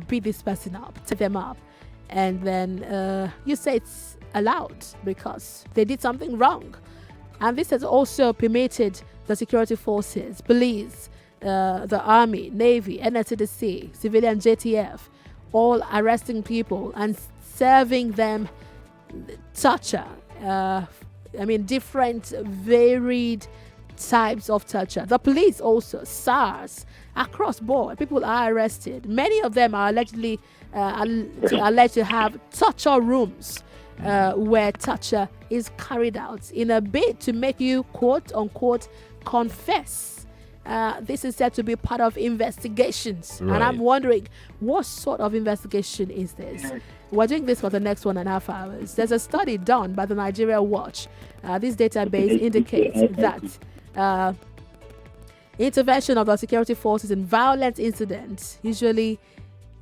beat this person up, tie them up, and then you say it's allowed because they did something wrong. And this has also permitted the security forces, police, the army, navy, NSCDC, civilian JTF, all arresting people and serving them torture. Different varied types of torture. The police also, SARS, across board, people are arrested. Many of them are allegedly alleged to have torture rooms where torture is carried out in a bid to make you, quote unquote, confess. This is said to be part of investigations. Right. And I'm wondering, what sort of investigation is this? We're doing this for the next 1.5 hours. There's a study done by the Nigeria Watch. This database indicates that intervention of the security forces in violent incidents usually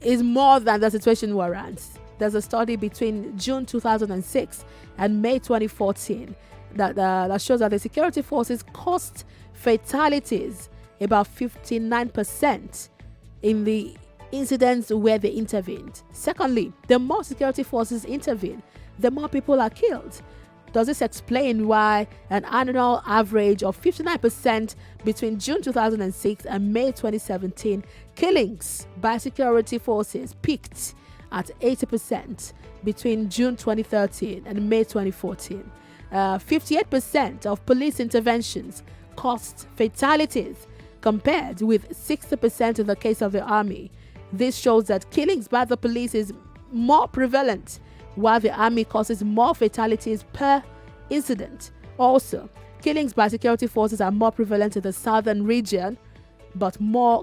is more than the situation warrants. There's a study between June 2006 and May 2014 that shows that the security forces caused fatalities about 59% in the incidents where they intervened. Secondly, the more security forces intervene, the more people are killed. Does this explain why an annual average of 59% between June 2006 and May 2017 killings by security forces peaked at 80% between June 2013 and May 2014? 58% of police interventions caused fatalities, compared with 60% in the case of the army. This shows that killings by the police is more prevalent, while the army causes more fatalities per incident. Also, killings by security forces are more prevalent in the southern region, but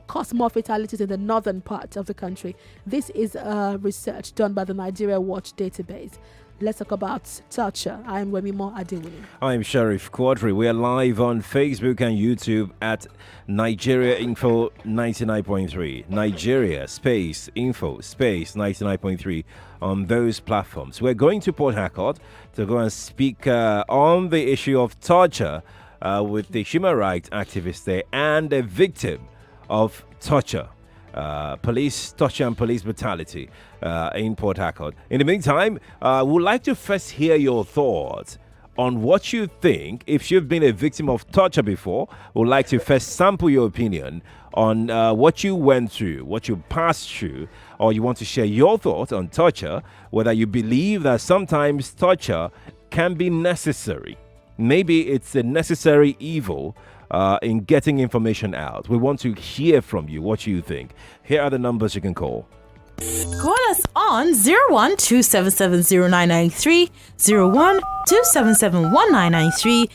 cause more fatalities in the northern part of the country. This is research done by the Nigeria Watch database. Let's talk about torture. I'm Wemimo Adewuni. I'm Sheriff Quadry. We are live on Facebook and YouTube at Nigeria Info 99.3. Nigeria space Info space 99.3 on those platforms. We're going to Port Harcourt to go and speak on the issue of torture with the human rights activist there and a victim of torture. Police torture and police brutality in Port Harcourt. In the meantime, we'd like to first hear your thoughts on what you think. If you've been a victim of torture before, we'd like to first sample your opinion on what you went through, what you passed through, or you want to share your thoughts on torture, whether you believe that sometimes torture can be necessary. Maybe it's a necessary evil in getting information out. We want to hear from you what you think. Here are the numbers you can call. Call us on 01-277-0993, 01-277-1993,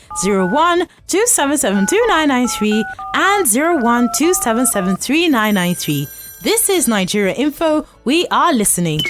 01-277-2993, and 01-277-3993. This is Nigeria Info. We are listening.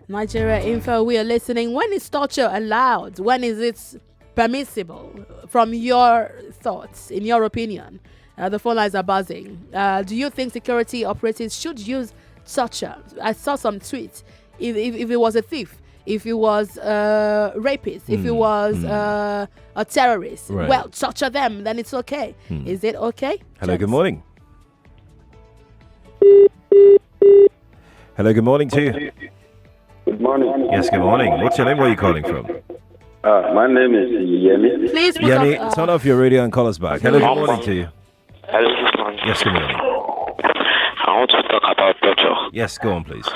Nigeria Info, we are listening. When is torture allowed? When is it permissible? From your thoughts, in your opinion, the phone lines are buzzing. Do you think security operatives should use torture? I saw some tweets. If it was a thief, if it was a rapist, if it was a terrorist, right, well, torture them, then it's okay. Is it okay? Hello, good morning. Hello, good morning to you. Good morning. Yes, good morning. What's your name? Where are you calling from? My name is Yemi. Please, Yemi, turn off your radio and call us back. Hello, good morning to you. Hello, good morning. Yes, good morning. I want to talk about torture. Yes, go on, please.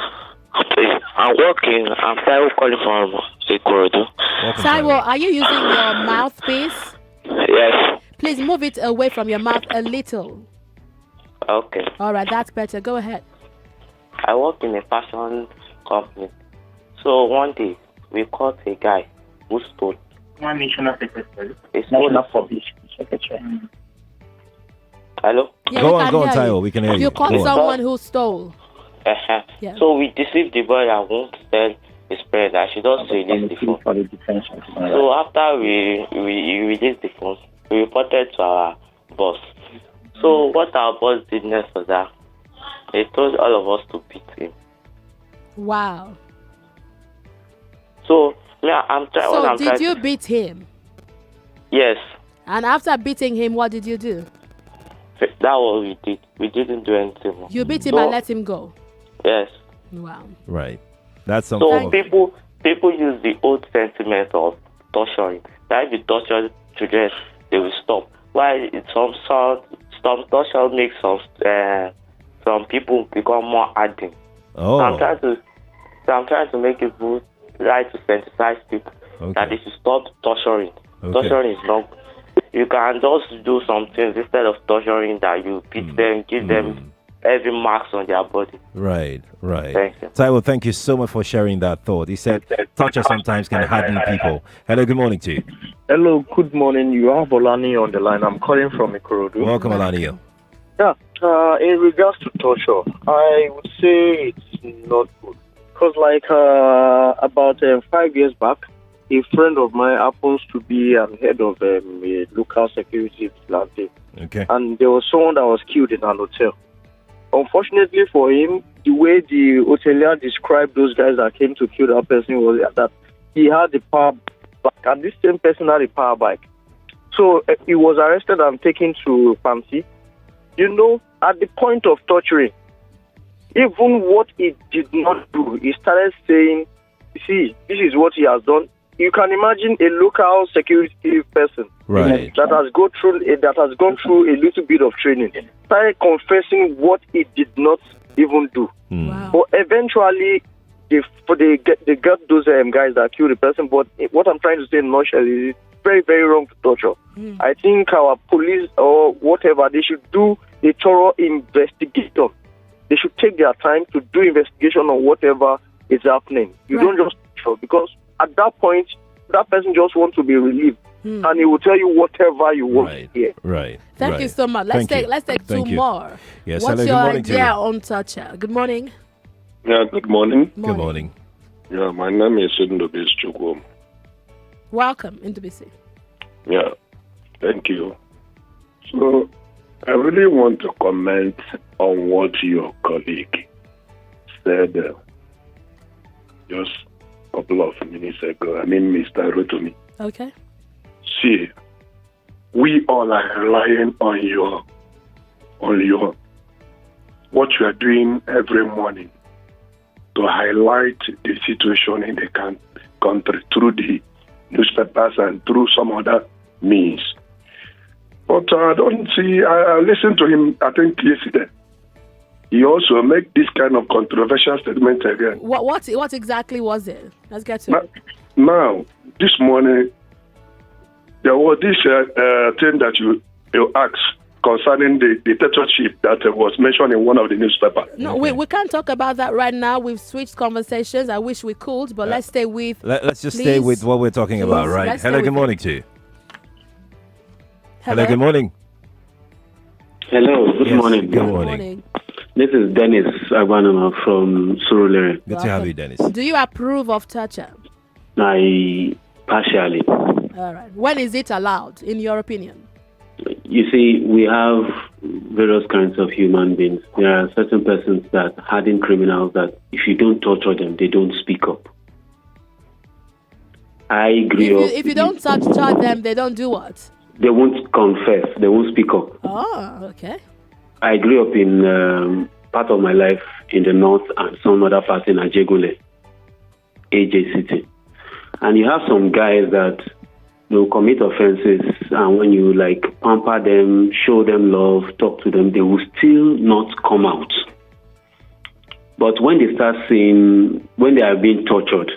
Please, I'm working. I'm Taiwo calling from Ikorodu. Taiwo, are you using your mouthpiece? Yes. Please move it away from your mouth a little. Okay. All right, that's better. Go ahead. I work in a fashion company. So one day, we caught a guy who stole. One national secretary. National secretary. Hello? Yeah, go we on, can hear Tayo. you. We can hear you. You caught Go on. someone who stole. Yeah. So we deceived the boy and won't tell his parents that she just released the phone. For the defense. So after we released the phone, we reported to our boss. So what our boss did next was that they told all of us to beat him. Wow. So yeah, I'm trying. So did you beat him? Yes. And after beating him, what did you do? That was what we did. We didn't do anything more. You beat him So, and let him go. Yes. Wow. Right. That's some So form of- people use the old sentiment of torturing. That if you torture children, they will stop. Why some torture makes some people become more hardened. Oh. So I'm trying to make people try to sensitize people that they should stop torturing. Okay. Torturing is not. You can just do some things instead of torturing, that you beat them, give them heavy marks on their body. Right. Thank you. Taiwo, thank you so much for sharing that thought. He said torture sometimes can harden people. Hello, good morning to you. Hello, good morning. You have Olani on the line. I'm calling from Ikorodu. Welcome, Alania. Yeah, in regards to torture, I would say it's not good. Because, about 5 years back, a friend of mine happens to be head of a local security vigilante. Okay. And there was someone that was killed in an hotel. Unfortunately for him, the way the hotelier described those guys that came to kill that person was that he had the power bike, and this same person had a power bike. So he was arrested and taken to Fancy. At the point of torturing, even what he did not do, he started saying, see, this is what he has done. You can imagine a local security person that has gone through a little bit of training, started confessing what he did not even do. Wow. But eventually, they got those guys that killed the person. But what I'm trying to say in a nutshell is it's very, very wrong to torture. I think our police or whatever, they should do a thorough investigation. They should take their time to do investigation on whatever is happening. You don't just torture, because at that point, that person just wants to be relieved, and he will tell you whatever you want to hear. Right. Thank you so much. Let's take two more. Yes. What's hello, your good morning to idea you. on torture? Good morning. Yeah, good morning. Good morning. Yeah, my name is Ndobis Chukwu. Welcome into BC. Yeah, thank you. So, I really want to comment on what your colleague said just a couple of minutes ago. I mean, Mr. Rotumi. Okay. See, we all are relying on your what you are doing every morning to highlight the situation in the country through the newspapers and through some other means. But I don't see, I listened to him, I think, yesterday. He also make this kind of controversial statement again. What exactly was it? Let's get to it. Now, this morning, there was this thing that you asked concerning the dictatorship that was mentioned in one of the newspapers. No, we can't talk about that right now. We've switched conversations. I wish we could, but let's stay with... Let's just stay with what we're talking about, right? Let's Hello, stay good with morning to you. Hello, good morning. Hello, good morning. Good morning. This is Dennis Agbanama from Surulere. Good to have you, Dennis. Do you approve of torture? I partially. All right. When is it allowed, in your opinion? You see, we have various kinds of human beings. There are certain persons that harden criminals that if you don't torture them, they don't speak up. I grew up... If you don't torture them, they don't do what? They won't confess. They won't speak up. Oh, okay. I grew up in part of my life in the north and some other parts in Ajegule, AJ City. And you have some guys that commit offenses, and when you pamper them, show them love, talk to them, they will still not come out. But when they start seeing, when they are being tortured,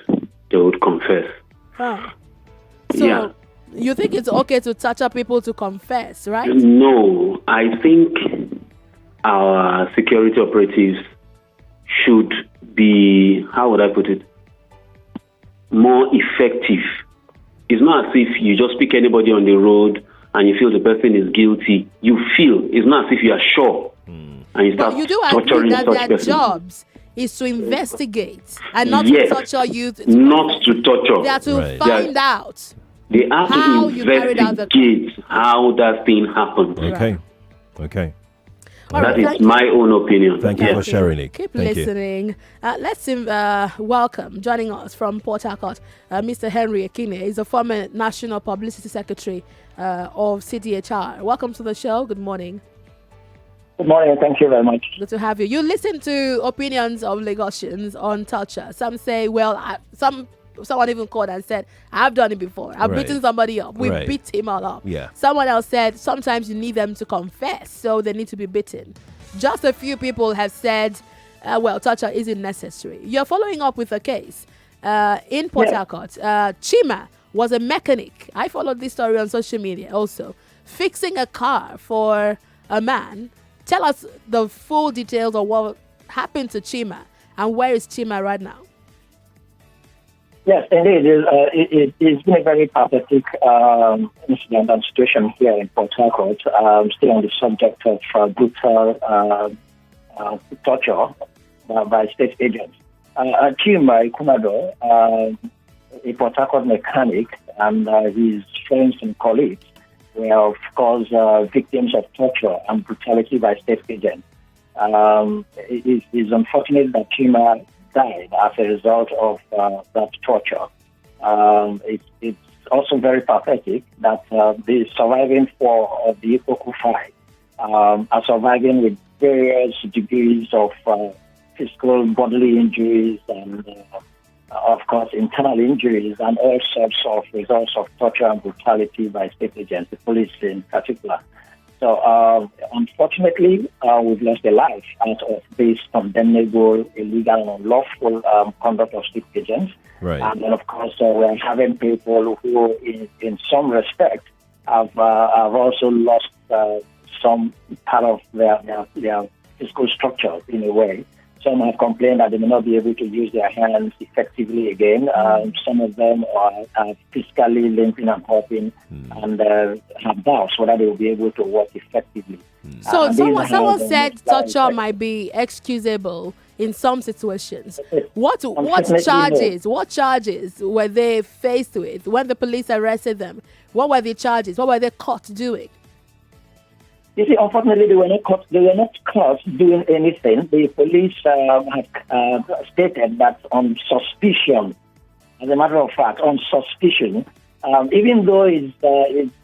they would confess. Oh. So you think it's okay to torture people to confess, right? No, I think our security operatives should be, how would I put it, more effective. It's not as if you just pick anybody on the road and you feel the person is guilty. You feel, it's not as if you are sure. And you start but you do torturing agree that such their person. jobs is to investigate and not to torture you. Not to torture. They are to find out. They have how to you carried out the investigate how that thing happened. Okay. That is my own opinion. Thank you for sharing it. Keep listening. Let's welcome, joining us from Port Harcourt, Mr. Henry Ekine. He's a former National Publicity Secretary of CDHR. Welcome to the show. Good morning. Good morning. Thank you very much. Good to have you. You listen to opinions of Lagosians on torture. Some say, well, someone even called and said, I've done it before. I've beaten somebody up. We beat him all up. Yeah. Someone else said, sometimes you need them to confess, so they need to be beaten. Just a few people have said, well, torture isn't necessary. You're following up with a case in Port Harcourt. Chima was a mechanic. I followed this story on social media also. Fixing a car for a man. Tell us the full details of what happened to Chima and where is Chima right now? Yes, indeed. It's been a very pathetic incident and situation here in Port Harcourt. Still on the subject of brutal torture by state agents. Chima Ikunado, a Port Harcourt mechanic, and his friends and colleagues were, of course, victims of torture and brutality by state agents. It is unfortunate that Chima died as a result of that torture. It's also very pathetic that the surviving four of the Ikoku five are surviving with various degrees of physical bodily injuries and of course, internal injuries and all sorts of results of torture and brutality by state agents, the police in particular. So, unfortunately, we've lost a life out of this condemnable, illegal, and unlawful conduct of state agents. Right. And then, of course, we're having people who, in some respect, have also lost some part of their physical structure in a way. Some have complained that they may not be able to use their hands effectively again. Some of them are physically limping and hopping and have doubts whether they will be able to work effectively. So someone said torture might be excusable in some situations. What charges were they faced with when the police arrested them? What were the charges? What were they caught doing? You see, unfortunately, they were not caught doing anything. The police have stated that on suspicion, as a matter of fact, on suspicion, even though it's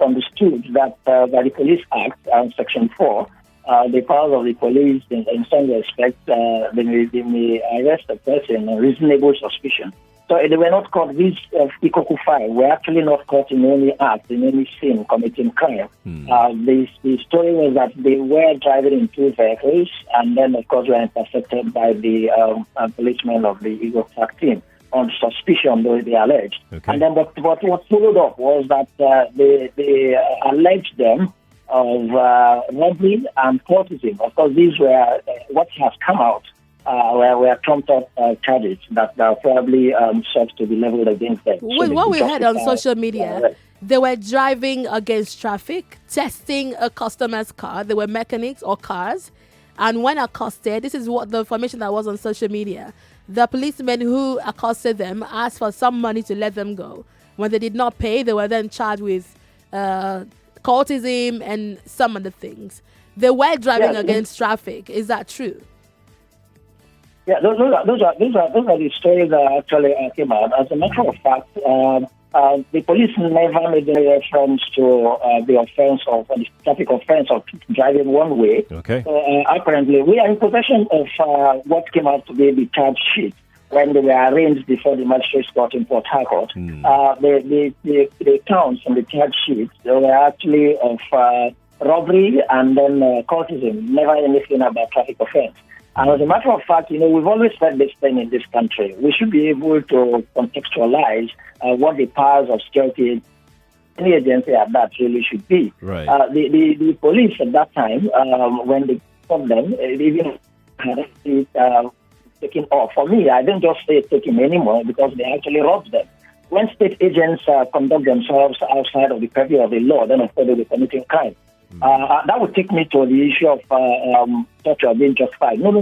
understood that by the Police Act, Section 4, the powers of the police, in some respects, they may arrest a person on reasonable suspicion. So they were not caught. These Ikoku five were actually not caught in any act, in any sin, committing crime. The story was that they were driving in two vehicles, and then, of course, were intercepted by the policemen of the Eagle Track team on suspicion, though they alleged. Okay. And then what followed up was that they alleged them of robbery and courtesy. Of course, these were what has come out. Were trumped up charges that are probably sought to be leveled against them. With what we heard on social media, they were driving against traffic, testing a customer's car. They were mechanics or cars. And when accosted, this is what the information that was on social media, the policemen who accosted them asked for some money to let them go. When they did not pay, they were then charged with courtesy and some other things. They were driving against traffic. Is that true? Yeah, those are the stories that actually came out. As a matter of fact, the police never made any reference to the offense of the traffic offense of driving one way. Okay. Apparently, we are in possession of what came out to be the charge sheet when they were arraigned before the magistrate's court in Port Harcourt. The counts on the charge sheet were actually of robbery and then courtesy, never anything about traffic offense. And as a matter of fact, we've always said this thing in this country. We should be able to contextualize what the powers of security, any agency at that really should be. Right. The police at that time, when they caught them, they even had it taken off. For me, I didn't just say taken anymore because they actually robbed them. When state agents conduct themselves outside of the purview of the law, then of course they will be committing crime. That would take me to the issue of torture being justified. No.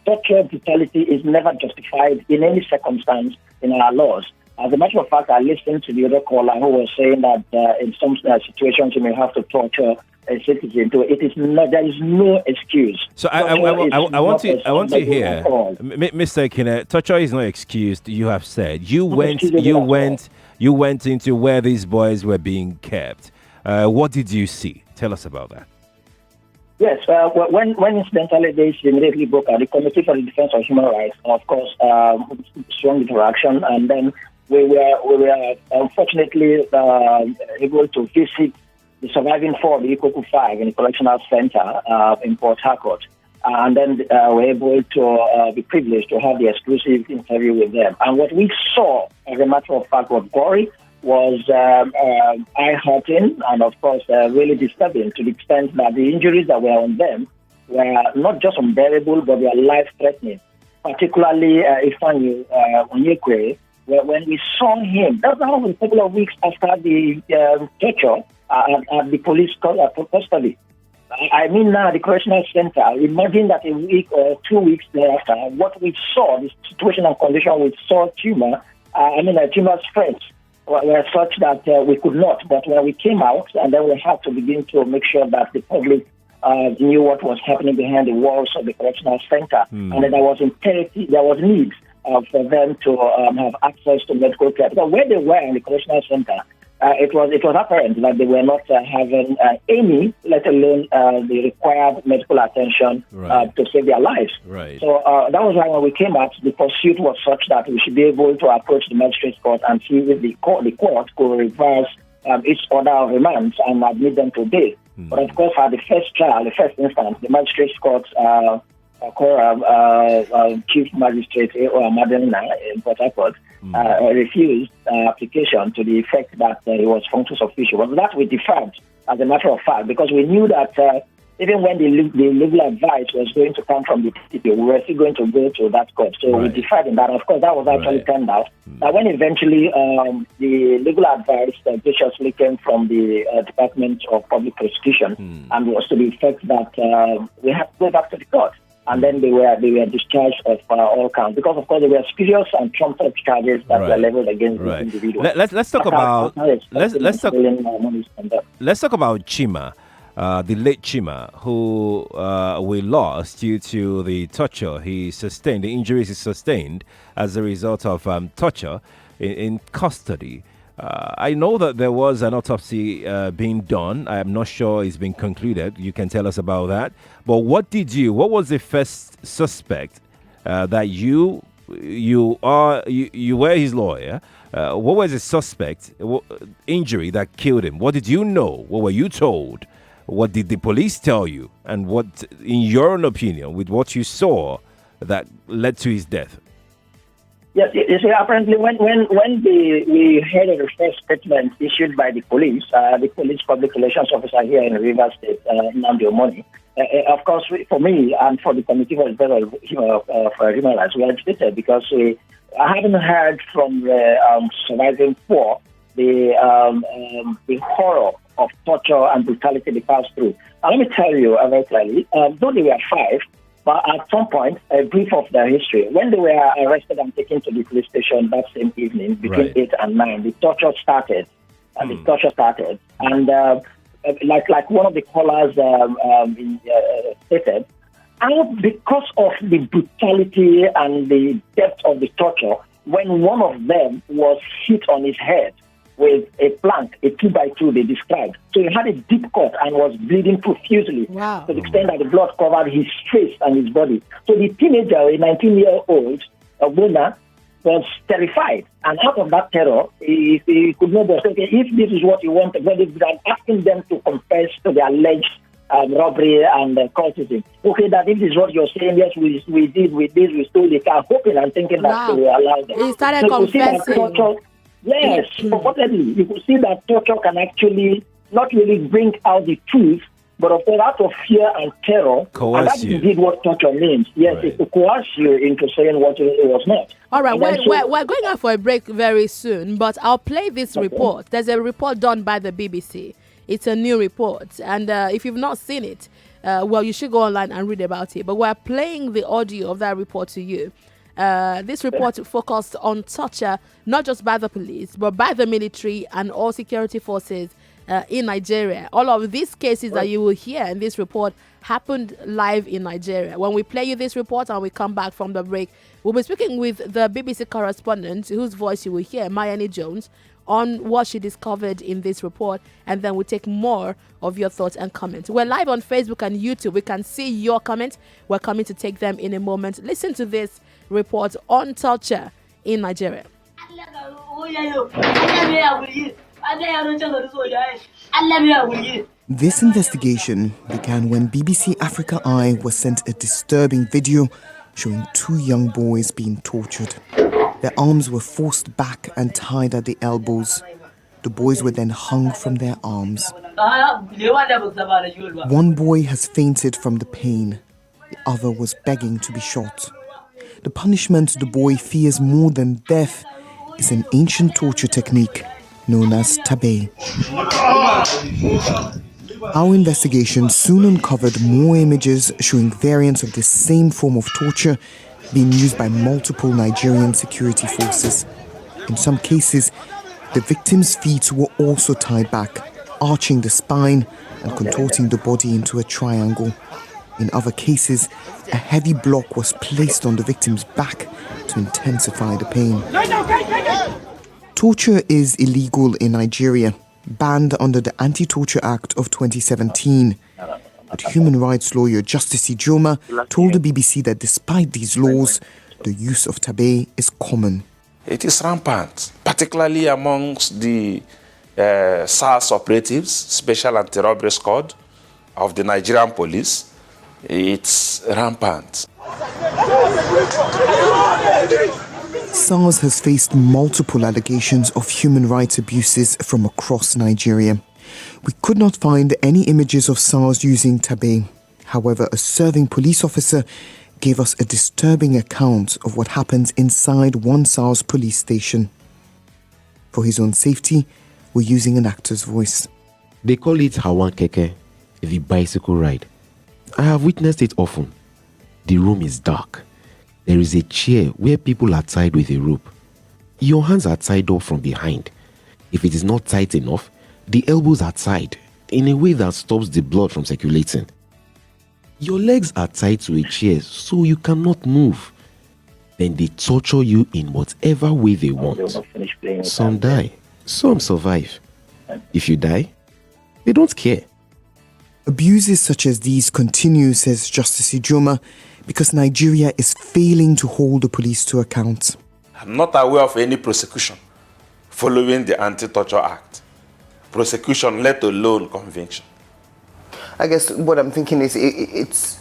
Torture, brutality is never justified in any circumstance in our laws. As a matter of fact, I listened to the other caller who was saying that in some situations you may have to torture a citizen. There is no excuse. So I want to hear, Mr. Kine, torture is not excused. You have said you went into where these boys were being kept. What did you see? Tell us about that. Yes, when incidentally this immediately broke out, the Committee for the Defense of Human Rights, of course, strong interaction, and then we were unfortunately able to visit the surviving four of the Ikoku 5 in the Correctional Center in Port Harcourt. And then we were able to be privileged to have the exclusive interview with them. And what we saw, as a matter of fact, was gory, was eye-hurting, and of course really disturbing to the extent that the injuries that were on them were not just unbearable, but they were life-threatening. Particularly Ifeanyi Onyekwe, when we saw him, that was a couple of weeks after the torture at the police custody. I mean now the correctional center, imagine that a week or 2 weeks thereafter, what we saw, the situation and condition we saw Chima's friends were such that we could not. But when we came out, and then we had to begin to make sure that the public knew what was happening behind the walls of the correctional center, and that there was need for them to have access to medical care. Because where they were in the correctional center, it was apparent that they were not having any, let alone the required medical attention to save their lives. Right. So that was why when we came out, the pursuit was such that we should be able to approach the magistrate court and see if the court could reverse each order of remand and admit them to bail. But of course, at the first trial, the first instance, the magistrate court Chief Magistrate Madonna in Port Harcourt refused application to the effect that he was functus officio. But that we deferred, as a matter of fact, because we knew that even when the legal advice was going to come from the PTP, we were still going to go to that court. So we deferred in that. Of course, that was actually turned out. When eventually the legal advice graciously came from the Department of Public Prosecution and was to the effect that we had to go back to the court. And then they were discharged of all counts because, of course, there were serious and trumped-up charges that were leveled against the individual. Let's talk about Chima, the late Chima, who we lost due to the torture he sustained, the injuries he sustained as a result of torture in custody. I know that there was an autopsy being done. I am not sure it's been concluded. You can tell us about that. But what was the first suspect that you were his lawyer? What was the suspect injury that killed him? What did you know? What were you told? What did the police tell you? And what, in your own opinion, with what you saw, that led to his death? Yes, you see, apparently when we heard of the first statement issued by the police public relations officer here in Rivers State, Nnamdi Omoni, of course, for me and for the Committee for the for Human Rights, we are agitated because I haven't heard from the surviving four the horror of torture and brutality they passed through. And let me tell you very clearly, though they were five, but at some point, a brief of their history. When they were arrested and taken to the police station that same evening, between 8 and 9, the torture started. And like one of the callers stated, and because of the brutality and the depth of the torture, when one of them was hit on his head with a plank, a 2x2 they described. So he had a deep cut and was bleeding profusely to the extent that the blood covered his face and his body. So the teenager, a 19-year-old, Bona, was terrified. And out of that terror, he could not say, okay, if this is what you want, but I'm asking them to confess to the alleged robbery and cultism. Okay, that if this is what you're saying, yes, we did, we stole the car, hoping and thinking that they will allow them. He started confessing. Yes, unfortunately, you could see that torture can actually not really bring out the truth, but of course, out of fear and terror, and that's indeed what torture means. Yes, it's to coerce you into saying what it was not. All right, we're going out for a break very soon, but I'll play this report. There's a report done by the BBC. It's a new report, and if you've not seen it, you should go online and read about it. But we're playing the audio of that report to you. This report focused on torture, not just by the police, but by the military and all security forces in Nigeria. All of these cases that you will hear in this report happened live in Nigeria. When we play you this report and we come back from the break, we'll be speaking with the BBC correspondent whose voice you will hear, Mayani Jones, on what she discovered in this report, and then we'll take more of your thoughts and comments. We're live on Facebook and YouTube. We can see your comments. We're coming to take them in a moment. Listen to this report on torture in Nigeria. This investigation began when BBC Africa Eye was sent a disturbing video showing 2 young boys being tortured. Their arms were forced back and tied at the elbows. The boys were then hung from their arms. One boy has fainted from the pain. The other was begging to be shot. The punishment the boy fears more than death is an ancient torture technique known as tabe. Our investigation soon uncovered more images showing variants of the same form of torture being used by multiple Nigerian security forces. In some cases, the victims' feet were also tied back, arching the spine and contorting the body into a triangle. In other cases, a heavy block was placed on the victim's back to intensify the pain. Torture is illegal in Nigeria, banned under the Anti-Torture Act of 2017. But human rights lawyer Justice Ijoma told the BBC that despite these laws, the use of tabe is common. It is rampant, particularly amongst the SARS operatives, Special Anti-Robbery Squad of the Nigerian police. It's rampant. SARS has faced multiple allegations of human rights abuses from across Nigeria. We could not find any images of SARS using tabe. However, a serving police officer gave us a disturbing account of what happens inside one SARS police station. For his own safety, we're using an actor's voice. They call it Hawan Keke, the bicycle ride. I have witnessed it often. The room is dark. There is a chair where people are tied with a rope. Your hands are tied up from behind. If it is not tight enough, the elbows are tied in a way that stops the blood from circulating. Your legs are tied to a chair so you cannot move. Then they torture you in whatever way they want. Some die, some survive. If you die, they don't care. Abuses such as these continue, says Justice Ijoma, because Nigeria is failing to hold the police to account. I'm not aware of any prosecution following the Anti-Torture Act. Prosecution, let alone conviction. I guess what I'm thinking is it's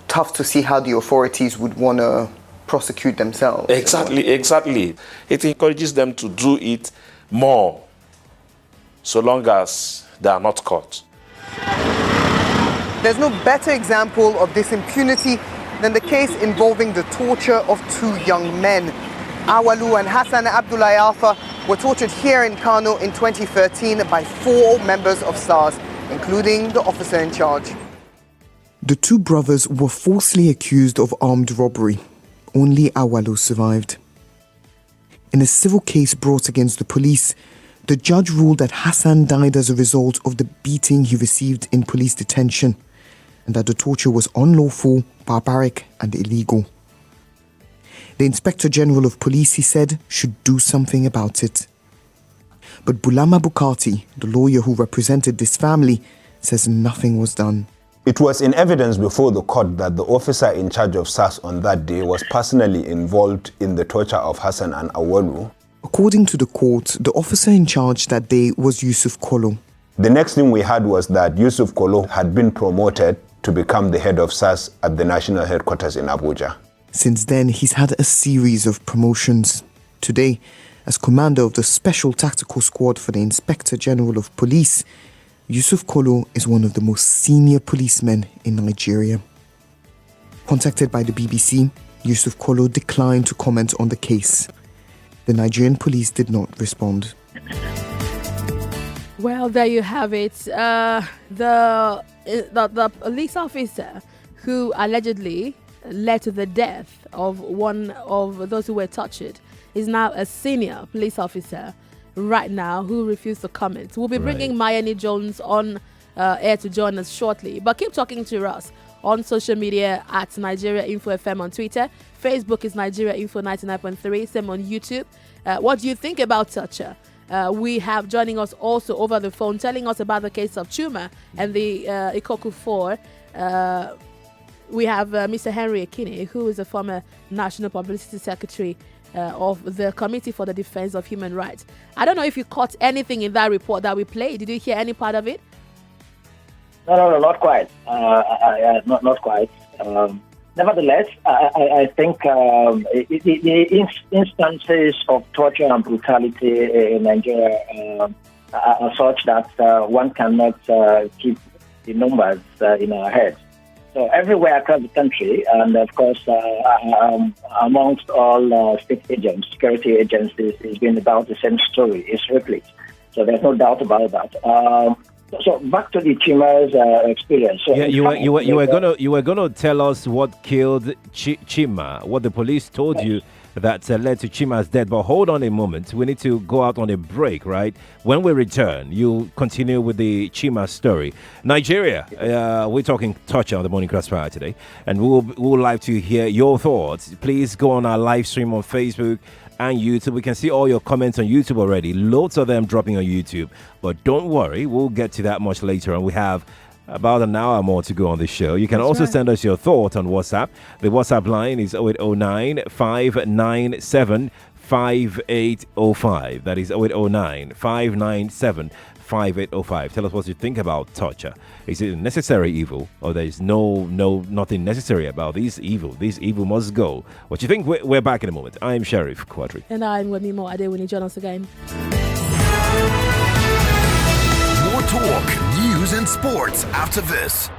tough to see how the authorities would want to prosecute themselves. Exactly. It encourages them to do it more, so long as they are not caught. There's no better example of this impunity than the case involving the torture of 2 young men. Awalu and Hassan Abdullahi Alpha were tortured here in Kano in 2013 by 4 members of SARS, including the officer in charge. The 2 brothers were falsely accused of armed robbery. Only Awalu survived. In a civil case brought against the police, the judge ruled that Hassan died as a result of the beating he received in police detention, and that the torture was unlawful, barbaric, and illegal. The Inspector General of Police, he said, should do something about it. But Bulama Bukati, the lawyer who represented this family, says nothing was done. It was in evidence before the court that the officer in charge of SARS on that day was personally involved in the torture of Hassan and Awalu. According to the court, the officer in charge that day was Yusuf Kolo. The next thing we heard was that Yusuf Kolo had been promoted to become the head of SARS at the national headquarters in Abuja. Since then, he's had a series of promotions. Today, as commander of the Special Tactical Squad for the Inspector General of Police, Yusuf Kolo is one of the most senior policemen in Nigeria. Contacted by the BBC, Yusuf Kolo declined to comment on the case. The Nigerian police did not respond. Well, there you have it. The police officer who allegedly led to the death of one of those who were tortured is now a senior police officer right now who refused to comment. We'll be bringing Mayeni Jones on air to join us shortly. But keep talking to us on social media at Nigeria Info FM on Twitter. Facebook is Nigeria Info 99.3. Same on YouTube. What do you think about torture? We have joining us also over the phone, telling us about the case of Chuma and the Ikoku 4. We have Mr. Henry Ekine, who is a former National Publicity Secretary of the Committee for the Defense of Human Rights. I don't know if you caught anything in that report that we played. Did you hear any part of it? No, not quite. Not quite. Nevertheless, I think the instances of torture and brutality in Nigeria are such that one cannot keep the numbers in our heads. So everywhere across the country, and of course amongst all state agents, security agencies, it's been about the same story. It's replete. So there's no doubt about that. So back to the Chima's experience. So yeah, you were gonna tell us what killed Chima, what the police told you that led to Chima's death. But hold on a moment, we need to go out on a break, right? When we return, you'll continue with the Chima story. Nigeria, we're talking torture on the Morning Crossfire today, and we would like to hear your thoughts. Please go on our live stream on Facebook and YouTube. We can see all your comments on YouTube already. Loads of them dropping on YouTube. But don't worry, we'll get to that much later. And we have about an hour more to go on the show. You can also send us your thoughts on WhatsApp. The WhatsApp line is 0809 597 5805. That is 0809 597 5805. Tell us what you think about torture. Is it a necessary evil, or there is nothing necessary about this evil? This evil must go. What you think? We're back in a moment. I'm Sheriff Quadry. And I'm Wemimo. Adewuni. Join us again. More talk, news, and sports after this.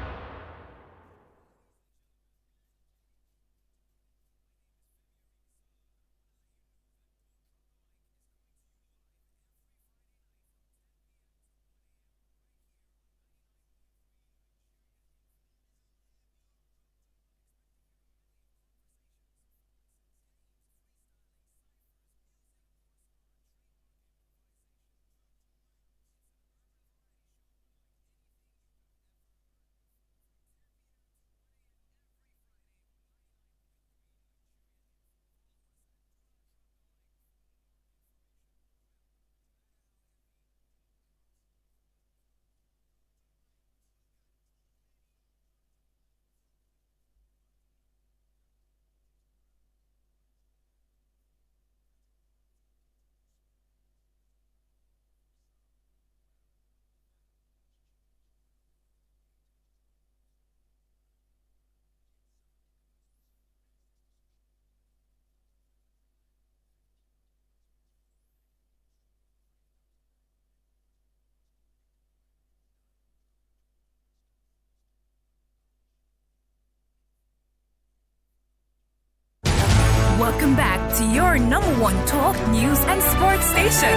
Welcome back to your number one talk, news, and sports station.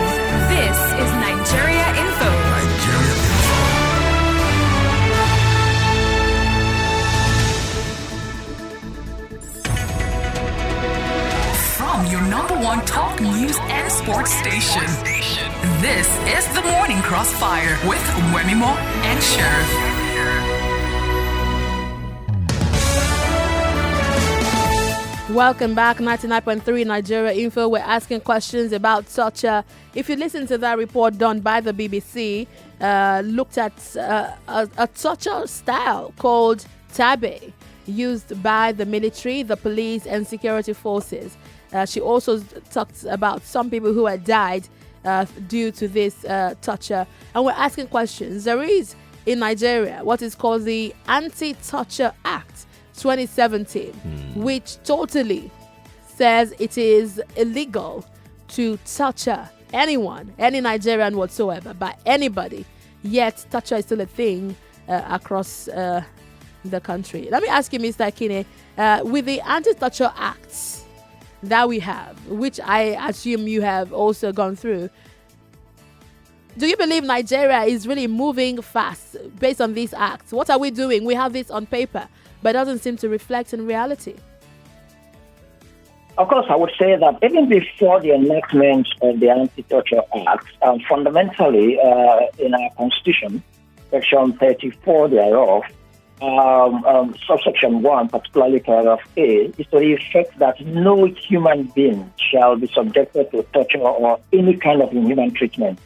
This is Nigeria Info. Nigeria Info. From your number one talk, news, and sports station. This is the Morning Crossfire with Wemimo and Sheriff. Welcome back, 99.3 Nigeria Info. We're asking questions about torture. If you listen to that report done by the BBC, looked at a torture style called tabe, used by the military, the police, and security forces. She also talked about some people who had died due to this torture. And we're asking questions. There is in Nigeria what is called the Anti-Torture Act 2017, which totally says it is illegal to torture anyone, any Nigerian whatsoever, by anybody. Yet torture is still a thing across the country. Let me ask you, Mr. Ekine, with the Anti-Torture Acts that we have, which I assume you have also gone through, do you believe Nigeria is really moving fast based on these acts? What are we doing? We have this on paper, but it doesn't seem to reflect in reality. Of course, I would say that even before the enactment of the Anti-Torture Act, fundamentally in our Constitution, Section 34 thereof, subsection 1, particularly paragraph A, is to the effect that no human being shall be subjected to torture or any kind of inhuman treatment.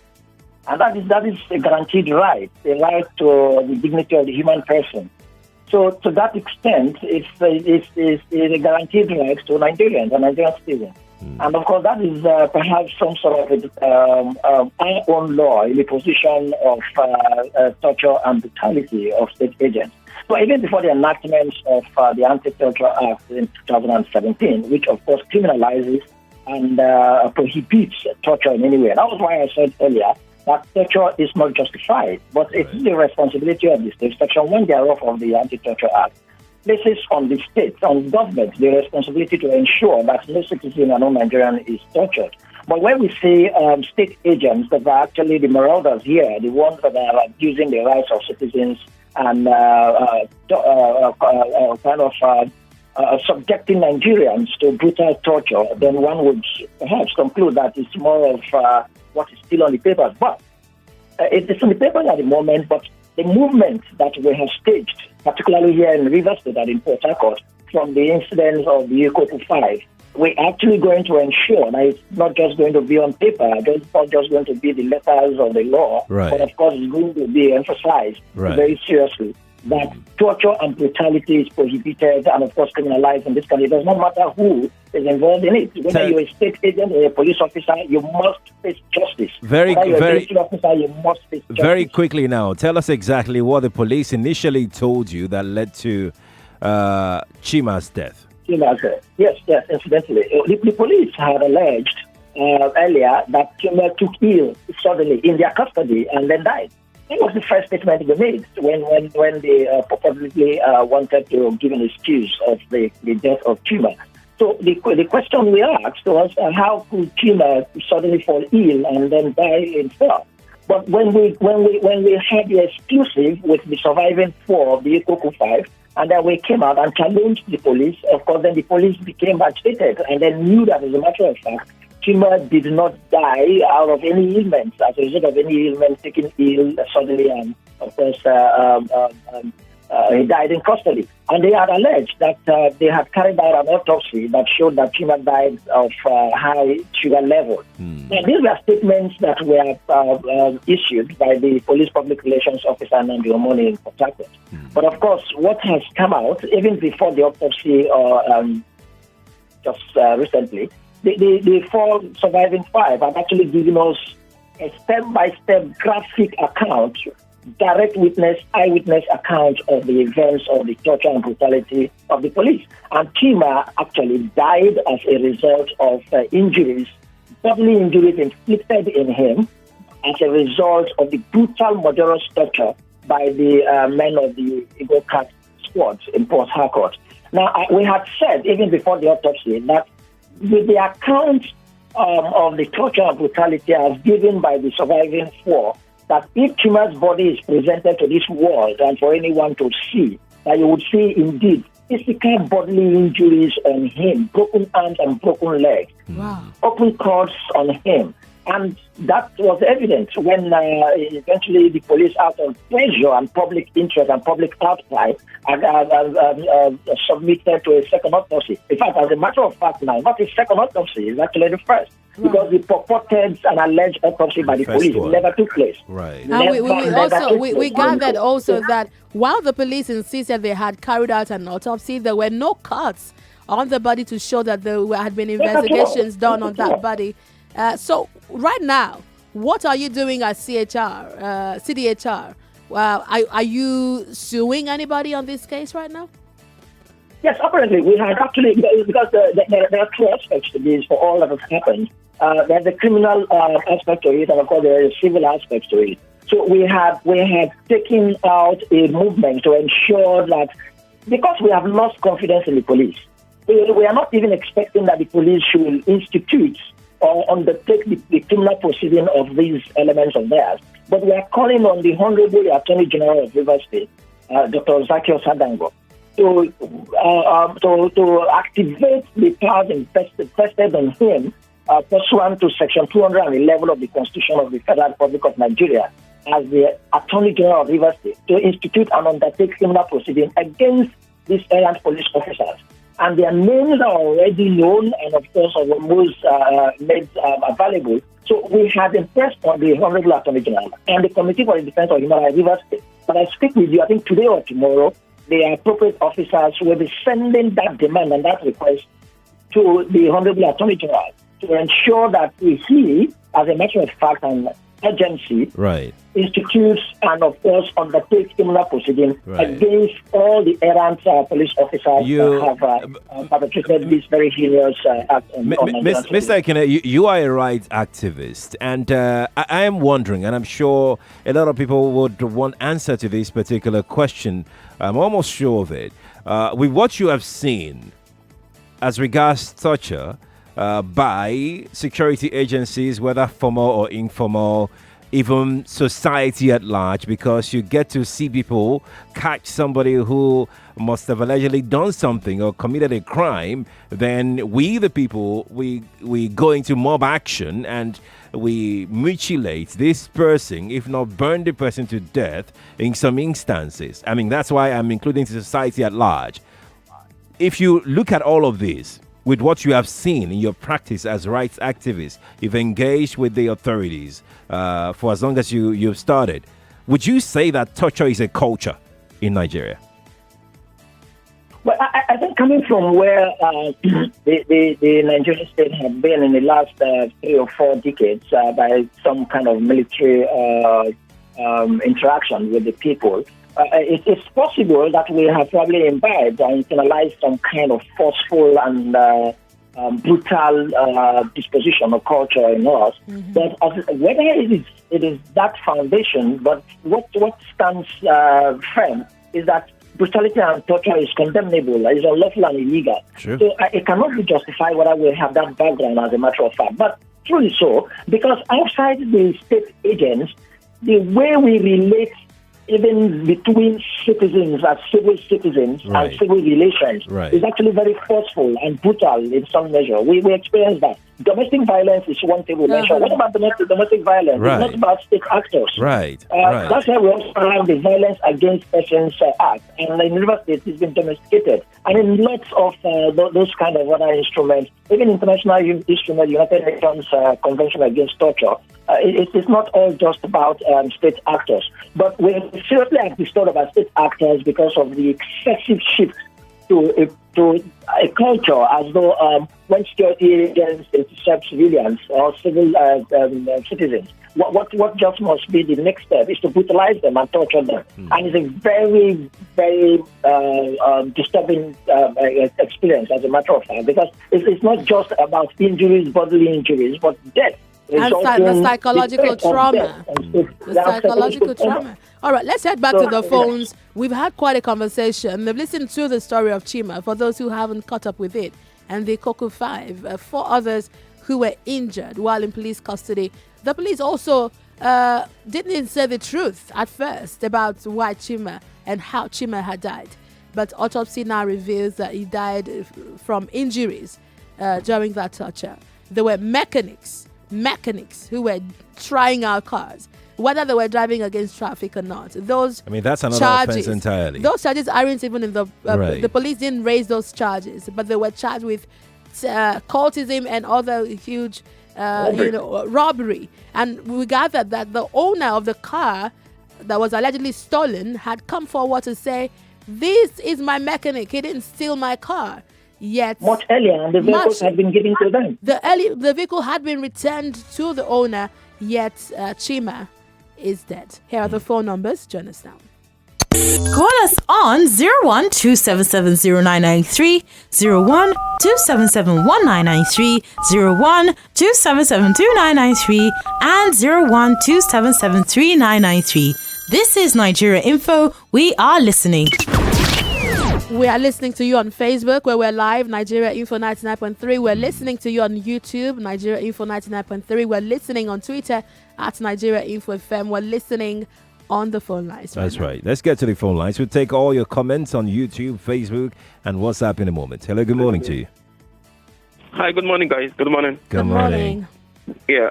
And that is a guaranteed right, a right to the dignity of the human person. So to that extent, it's a guaranteed right to Nigerians and Nigerian citizens. And of course, that is perhaps some sort of our own law in the position of torture and brutality of state agents. So even before the enactment of the Anti-Torture Act in 2017, which of course criminalizes and prohibits torture in any way. And that was why I said earlier that torture is not justified, but it is the responsibility of the state. Section 1 thereof of the Anti-Torture Act places on the state, on government, the responsibility to ensure that no citizen and no Nigerian is tortured. But when we see state agents that are actually the marauders here, the ones that are abusing the rights of citizens and subjecting Nigerians to brutal torture, then one would perhaps conclude that it's more of what is still on the papers. But it's on the papers at the moment, but the movement that we have staged, particularly here in Rivers State and in Port Harcourt, from the incidents of the Eco 5, we're actually going to ensure that it's not just going to be on paper, it's not just going to be the letters of the law, but of course it's going to be emphasized very seriously that torture and brutality is prohibited and of course criminalized in this country. It does not matter who is involved in it. Whether you're a state agent or a police officer, you must face justice. Very quickly now, tell us exactly what the police initially told you that led to Chima's death. Yes, incidentally. The police had alleged earlier that Chima took ill suddenly in their custody and then died. That was the first statement they made when they purportedly wanted to give an excuse of the death of Chima. So the question we asked was how could Chima suddenly fall ill and then die himself? But when we had the exclusive with the surviving 4 of the Eco 5, and then we came out and challenged the police, of course, then the police became agitated and then knew that, as a matter of fact, Chima did not die out of any ailments, as a result of any ailment, taken ill suddenly, and of course, he died in custody. And they had alleged that they had carried out an autopsy that showed that Chima died of high sugar level. Now, these were statements that were issued by the police public relations officer, Adewuni, in Port Harcourt. But of course, what has come out, even before the autopsy just recently, the 4 surviving 5 have actually given us a step-by-step graphic account, direct witness, eyewitness account of the events of the torture and brutality of the police. And Chima actually died as a result of injuries, bodily injuries inflicted in him as a result of the brutal, murderous torture by the men of the Eagle Cat squad in Port Harcourt. Now, we had said, even before the autopsy, that with the account of the torture and brutality as given by the surviving 4, that if Chima's body is presented to this world and for anyone to see, that you would see indeed physical bodily injuries on him, broken arms and broken legs, open cuts on him. And that was evident when eventually the police, out of pressure and public interest and public outcry, submitted to a second autopsy. In fact, as a matter of fact now, not a second autopsy, it's actually the first. Because the purported and alleged autopsy by the police never took place. And we gathered also that while the police insisted they had carried out an autopsy, there were no cuts on the body to show that there had been investigations done on that body. So right now, what are you doing at CDHR? Are you suing anybody on this case right now? Yes, apparently we had actually, because there are 2 aspects to this for all that has happened. There's a criminal aspect to it, and of course there is a civil aspect to it. So we had taken out a movement to ensure that, because we have lost confidence in the police, we are not even expecting that the police should institute or undertake the criminal proceeding of these elements of theirs. But we are calling on the Honorable Attorney General of Rivers State, Dr. Zakio Sadango, to activate the powers invested on him pursuant to Section 211 of the Constitution of the Federal Republic of Nigeria, as the Attorney General of Rivers State, to institute and undertake criminal proceedings against these errant police officers. And their names are already known and, of course, are almost made available. So we had impressed on the Honorable Attorney General and the Committee for the Defense of Human Rights Rivers State. But I speak with you, I think today or tomorrow, the appropriate officers will be sending that demand and that request to the Honorable Attorney General to ensure that he, as a matter of fact and urgency, institutes and, of course, undertakes criminal proceedings against all the errant police officers that have perpetrated this very heinous act. Mr. Ekene, you are a rights activist, and I am wondering, and I'm sure a lot of people would want answer to this particular question. I'm almost sure of it. With what you have seen as regards torture by security agencies, whether formal or informal, even society at large, because you get to see people catch somebody who must have allegedly done something or committed a crime, then we, the people, we go into mob action and we mutilate this person, if not burn the person to death in some instances. I mean, that's why I'm including society at large. If you look at all of this, with what you have seen in your practice as rights activists, you've engaged with the authorities for as long as you've started, would you say that torture is a culture in Nigeria? Well, I think coming from where the Nigerian state has been in the last 3 or 4 decades by some kind of military interaction with the people, it's possible that we have probably imbibed and internalized some kind of forceful and brutal disposition or culture in us. Mm-hmm. But whether it is that foundation, but what stands firm is that brutality and torture is condemnable, is unlawful and illegal. Sure. So it cannot be justified whether we have that background as a matter of fact. But truly so, because outside the state agents, the way we relate even between citizens as civil citizens and civil relations is actually very forceful and brutal in some measure. We experience that. Domestic violence is one thing we mentioned. What about domestic violence? It's not about state actors. That's why we also have the Violence Against Persons Act. And in River State, it's been domesticated. And in lots of those kind of other instruments, even international instruments, United Nations Convention Against Torture, it is not all just about state actors. But we seriously have disturbed about state actors because of the excessive shift to a culture as though when security agents intercept civilians or civil citizens, what just must be the next step is to brutalize them and torture them. And it's a very, very disturbing experience, as a matter of fact, because it's not just about injuries, bodily injuries, but death. And the psychological trauma. The psychological trauma. All right, let's head back to the phones. We've had quite a conversation. We've listened to the story of Chima, for those who haven't caught up with it, and the Cocoa 5, 4 others who were injured while in police custody. The police also didn't say the truth at first about why Chima and how Chima had died. But autopsy now reveals that he died from injuries during that torture. There were mechanics who were trying out cars, whether they were driving against traffic or not. That's another offense entirely. Those charges aren't even in the police didn't raise those charges, but they were charged with cultism and other huge robbery. And we gathered that the owner of the car that was allegedly stolen had come forward to say, "This is my mechanic. He didn't steal my car." Yet much earlier, and the vehicles had been given to them. The vehicle had been returned to the owner, yet Chima is dead. Here are the phone numbers. Join us now. Call us on 01-277-0993, 01-277-1993, 01-277-2993, and 01-277-3993. This is Nigeria Info. We are listening. We are listening to you on Facebook, where we're live, Nigeria Info 99.3. We're listening to you on YouTube, Nigeria Info 99.3. We're listening on Twitter at Nigeria Info FM. We're listening on the phone lines. That's right. Let's get to the phone lines. We'll take all your comments on YouTube, Facebook, and WhatsApp in a moment. Hello, good morning to you. Hi, good morning, guys. Good morning. Good morning. Yeah,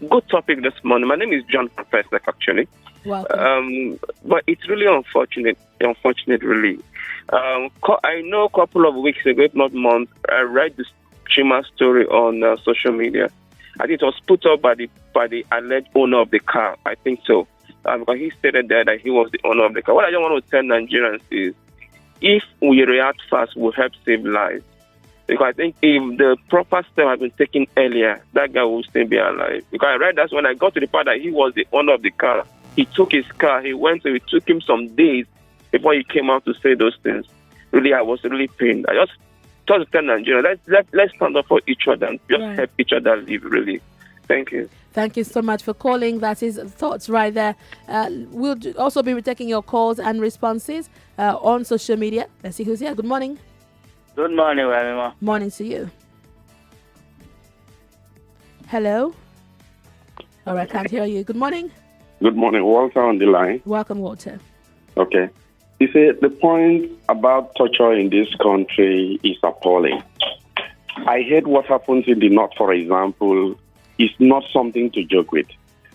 good topic this morning. My name is John from First Life, actually. Welcome. But it's really unfortunate, really. I know a couple of weeks ago, if not months, I read this streamer story on social media. I think it was put up by the alleged owner of the car. I think so. Because he stated there that he was the owner of the car. What I just want to tell Nigerians is, if we react fast, we'll help save lives. Because I think if the proper step had been taken earlier, that guy will still be alive. Because I read that when I got to the part that he was the owner of the car, he took his car, it took him some days before he came out to say those things. Really, I was really pained. I just to tell Nigeria, let's stand up for each other and just help each other live, really. Thank you. Thank you so much for calling. That is thoughts right there. We'll also be taking your calls and responses on social media. Let's see who's here. Good morning. Good morning, Wemimo. Morning to you. Hello? All right, can't hear you. Good morning. Good morning. Walter on the line. Welcome, Walter. Okay. You see, the point about torture in this country is appalling. I heard what happens in the north, for example, is not something to joke with.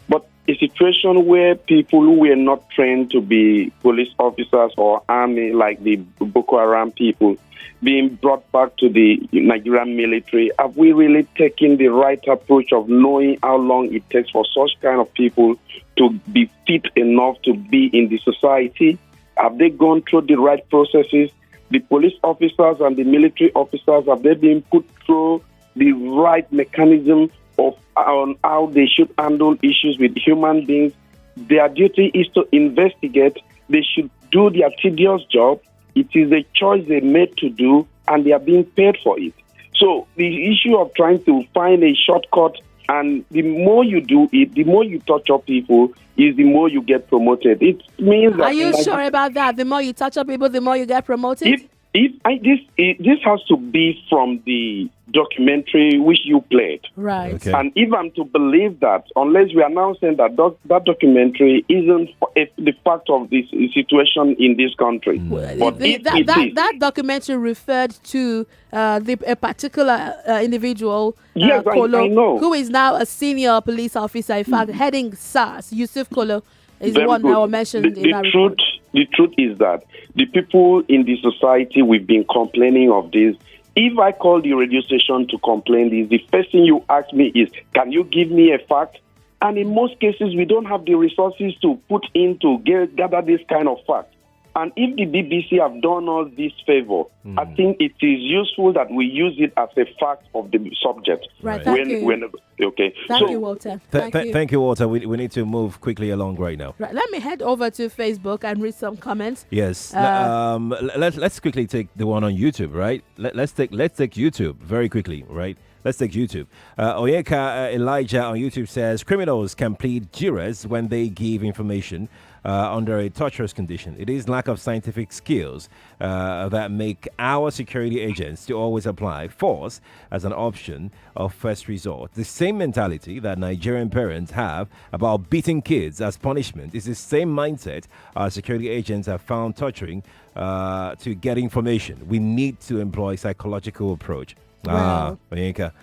But a situation where people who were not trained to be police officers or army, like the Boko Haram people, being brought back to the Nigerian military, have we really taken the right approach of knowing how long it takes for such kind of people to be fit enough to be in the society? Have they gone through the right processes? The police officers and the military officers, have they been put through the right mechanism of on how they should handle issues with human beings? Their duty is to investigate. They should do their tedious job. It is a choice they made to do, and they are being paid for it. So the issue of trying to find a shortcut, and the more you do it, the more you torture people, is the more you get promoted. It means that... Are you sure about that? The more you torture people, the more you get promoted? This has to be from the documentary which you played. Right. Okay. And if I'm to believe that, unless we are now saying that that documentary isn't the fact of this situation in this country. But that documentary referred to a particular individual, yes, Kolo, I know. who is now a senior police officer, in fact, heading SARS. Yusuf Kolo is the one that was mentioned in that report. The truth is that the people in the society, we've been complaining of this. If I call the radio station to complain this, the first thing you ask me is, can you give me a fact? And in most cases, we don't have the resources to put in to gather this kind of fact. And if the BBC have done us this favor, I think it is useful that we use it as a fact of the subject. Right, thank you. Okay. Thank you, Walter. Thank you, Walter. We need to move quickly along right now. Right, let me head over to Facebook and read some comments. Yes. Let's quickly take the one on YouTube, right? Let's take YouTube very quickly, right? Let's take YouTube. Oyeka Elijah on YouTube says, criminals can plead duress when they give information under a torturous condition. It is lack of scientific skills that make our security agents to always apply force as an option of first resort. The same mentality that Nigerian parents have about beating kids as punishment is the same mindset our security agents have found torturing to get information. We need to employ psychological approach. Wow. Oyeka.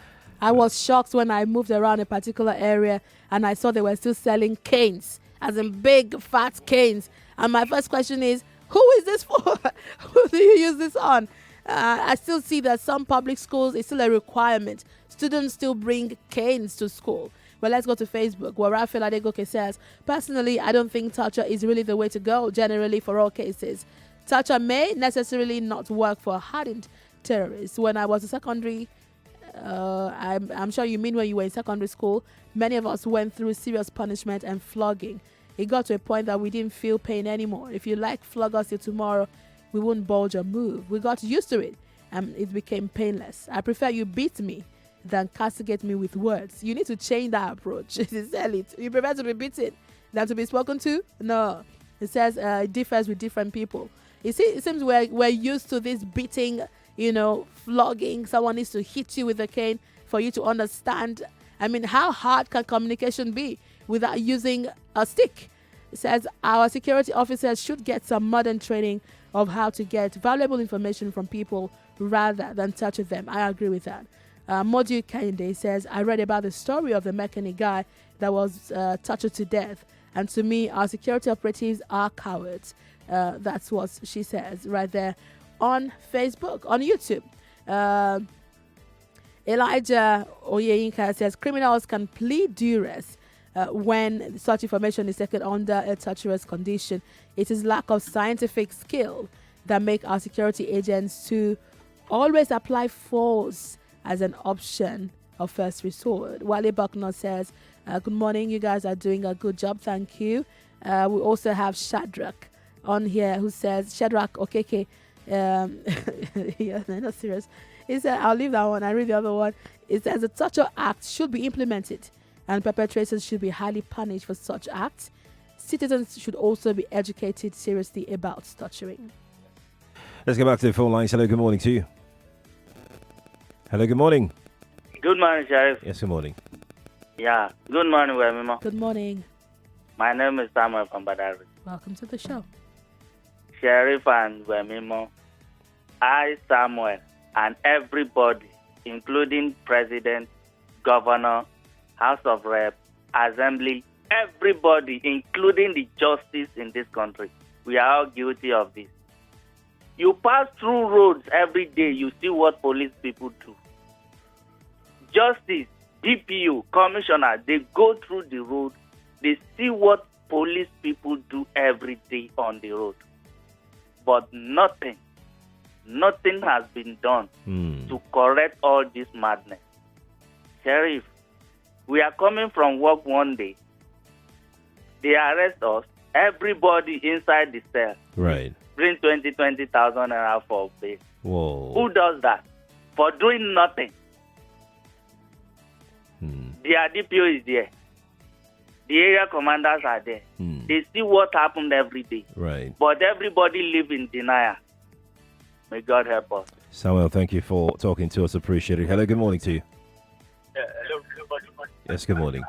I was shocked when I moved around a particular area and I saw they were still selling canes, as in big, fat canes. And my first question is, who is this for? Who do you use this on? I still see that some public schools, it's still a requirement. Students still bring canes to school. Well, let's go to Facebook, where Rafael Adegoke says, personally, I don't think torture is really the way to go, generally for all cases. Torture may necessarily not work for hardened terrorists. When I was in secondary, I'm sure you mean when you were in secondary school, many of us went through serious punishment and flogging. It got to a point that we didn't feel pain anymore. If you flog us till tomorrow, we wouldn't budge or move. We got used to it and it became painless. I prefer you beat me than castigate me with words. You need to change that approach. You prefer to be beaten than to be spoken to? No. It says it differs with different people. You see, it seems we're used to this beating, flogging. Someone needs to hit you with a cane for you to understand. I mean, how hard can communication be without using a stick? It says our security officers should get some modern training of how to get valuable information from people rather than touching them. I agree with that. Modu Kende says, I read about the story of the mechanic guy that was tortured to death. And to me, our security operatives are cowards. That's what she says right there on Facebook. On YouTube, Elijah Oyeinka says, criminals can plead duress when such information is taken under a torturous condition. It is lack of scientific skill that make our security agents to always apply force as an option of first resort. Wale Bucknor says, good morning, you guys are doing a good job, thank you. We also have Shadrach on here who says, Shadrach Okeke, yeah, no, not serious. He said, I'll leave that one, I read the other one. It says, the torture act should be implemented and perpetrators should be highly punished for such acts. Citizens should also be educated seriously about torturing. Let's go back to the phone lines. Hello, good morning to you. Hello, good morning. Good morning, Sheriff. Yes, good morning. Yeah, good morning, Wemimo. Good morning. My name is Samuel from Badari. Welcome to the show. Sheriff and Wemimo, I, Samuel, and everybody, including President, Governor, House of Rep, Assembly, everybody, including the justice in this country, we are all guilty of this. You pass through roads every day, you see what police people do. Justice, DPO, Commissioner, they go through the road, they see what police people do every day on the road. But nothing has been done to correct all this madness. Sheriff, we are coming from work one day. They arrest us, everybody inside the cell. Right. Bring 20,000 naira for bail. Whoa. Who does that? For doing nothing. The DPO is there. The area commanders are there. They see what happened every day. Right. But everybody live in denial. May God help us. Samuel, thank you for talking to us. Appreciate it. Hello, good morning to you. Hello, Yes, good morning.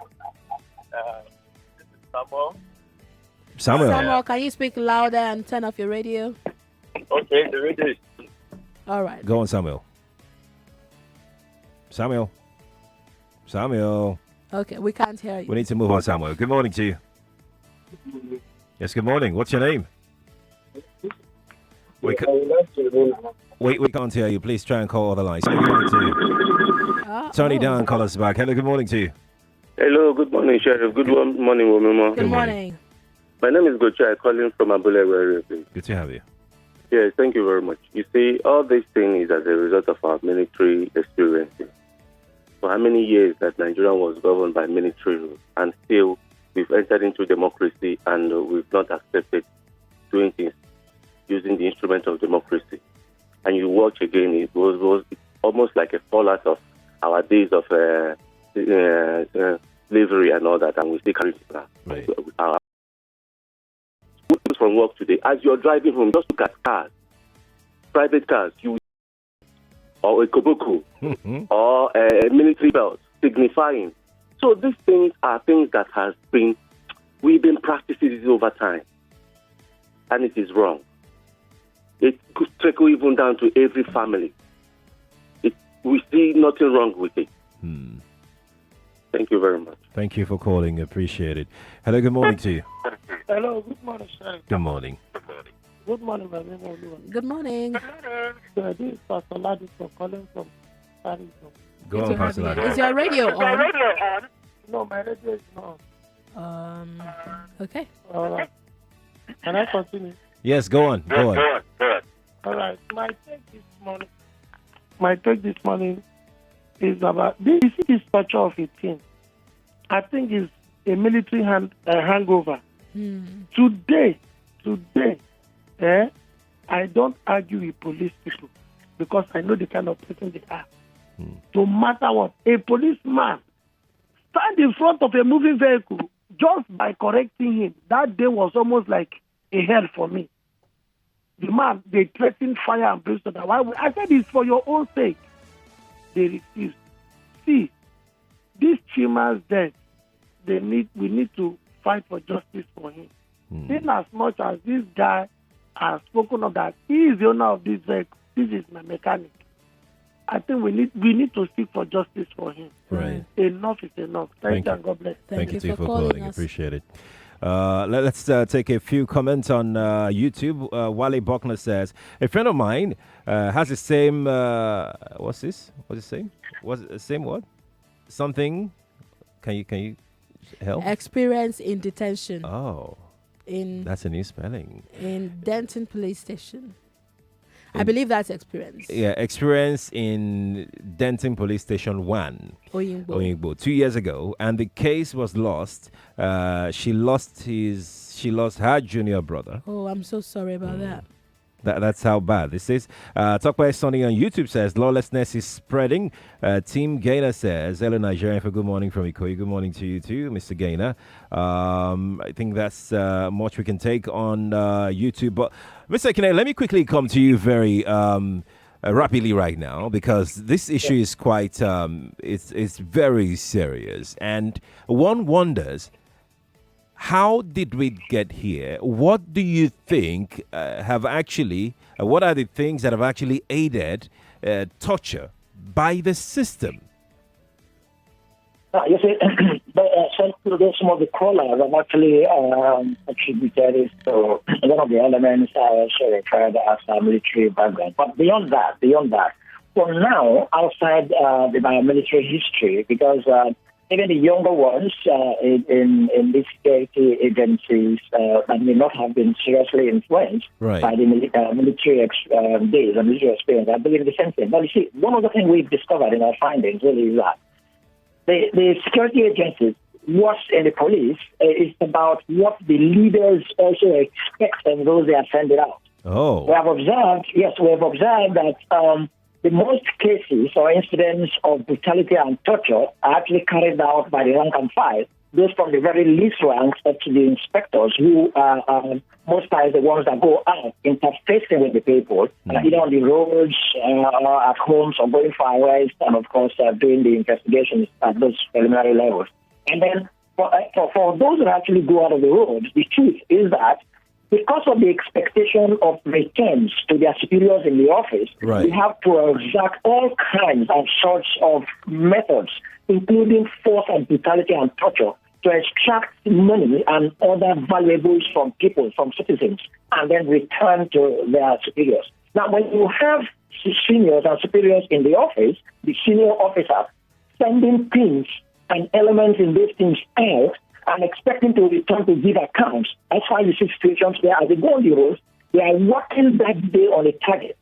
This is Samuel. Samuel, can you speak louder and turn off your radio? Okay, the radio is... All right. Go on, Samuel. Samuel. Okay, we can't hear you. We need to move on, Samuel. Good morning to you. Yes, good morning. What's your name? We can't hear you. Please try and call other lines. Good morning to you. Tony Down, call us back. Hello, good morning to you. Hello, good morning, Sheriff. Good morning, Wemimo. Good morning. My name is Gochai, calling from Abule area. Good to have you. Yes, thank you very much. You see, all this thing is as a result of our military experiences. For how many years that Nigeria was governed by military rule, and still we've entered into democracy and we've not accepted doing things using the instrument of democracy. And you watch again, it was almost like a fallout of our days of slavery and all that, and we still carry our from work today. As you're driving home, just look at cars, private cars, or a koboko, or a military belt, signifying. So these things are things that we've been practicing this over time, and it is wrong. It could trickle even down to every family. We see nothing wrong with it. Thank you very much. Thank you for calling. Appreciate it. Hello, good morning to you. Hello, good morning, Sheriff. Good morning. Good morning, my name is Good morning. This is Pastor Ladipo calling from Paris. Go on, Pastor Ladipo. Is your radio on? No, my radio is not. Okay. All right. Can I continue? Yes, go on. Go on. All right. My take this morning is about this torture of a team. I think it's a military hangover. Today, I don't argue with police people because I know the kind of person they are. No matter what, a policeman stand in front of a moving vehicle just by correcting him. That day was almost like a hell for me. The man, they threatened fire and brimstone. I said it's for your own sake. They refused. See, these Chima's death, we need to fight for justice for him. In as much as this guy has spoken of that, he is the owner of this vehicle. This is my mechanic. I think we need to seek for justice for him. Right. Enough is enough. Thank you and God bless. Thank you too for calling. Appreciate it. Let's take a few comments on YouTube. Wale Buckner says, a friend of mine has the same, what's this? What's it saying? What's the same word? Something, can you help? Experience in detention. Oh, that's a new spelling. In Denton Police Station. I believe that's experience. Yeah, experience in Denton Police Station 1, Oyingbo, 2 years ago, and the case was lost. She lost her junior brother. Oh, I'm so sorry about that. That's how bad this is. Talkback Sonny on YouTube says lawlessness is spreading. Team Gainer says, hello Nigerian, for good morning from Ikoyi. Good morning to you too, Mr. Gainer. I think that's much we can take on YouTube. But Mr. Kine, let me quickly come to you very rapidly right now, because this issue is quite it's very serious, and one wonders, how did we get here? What do you think what are the things that have actually aided torture by the system? You see, some of the callers have actually attributed it to one of the elements I also referred as a military background. But beyond that, for now, outside the military history, because even the younger ones in these security agencies that may not have been seriously influenced by the military days and military experience, I believe the same thing. But you see, one of the things we've discovered in our findings really is that the security agencies, what's in the police, is about what the leaders also expect and those they are sending out. Oh. We have observed that the most cases or incidents of brutality and torture are actually carried out by the rank and file, those from the very least ranks up to the inspectors, who are most times the ones that go out interfacing with the people, either on the roads, at homes, or going for arrest, and of course doing the investigations at those preliminary levels. And then for those that actually go out of the road, the truth is that because of the expectation of returns to their superiors in the office, we have to exact all kinds and sorts of methods, including force and brutality and torture, to extract money and other valuables from people, from citizens, and then return to their superiors. Now, when you have seniors and superiors in the office, the senior officers sending things and elements in these things out, and expecting to return to give accounts, that's why you see situations where as they go on the road, they are working that day on a target,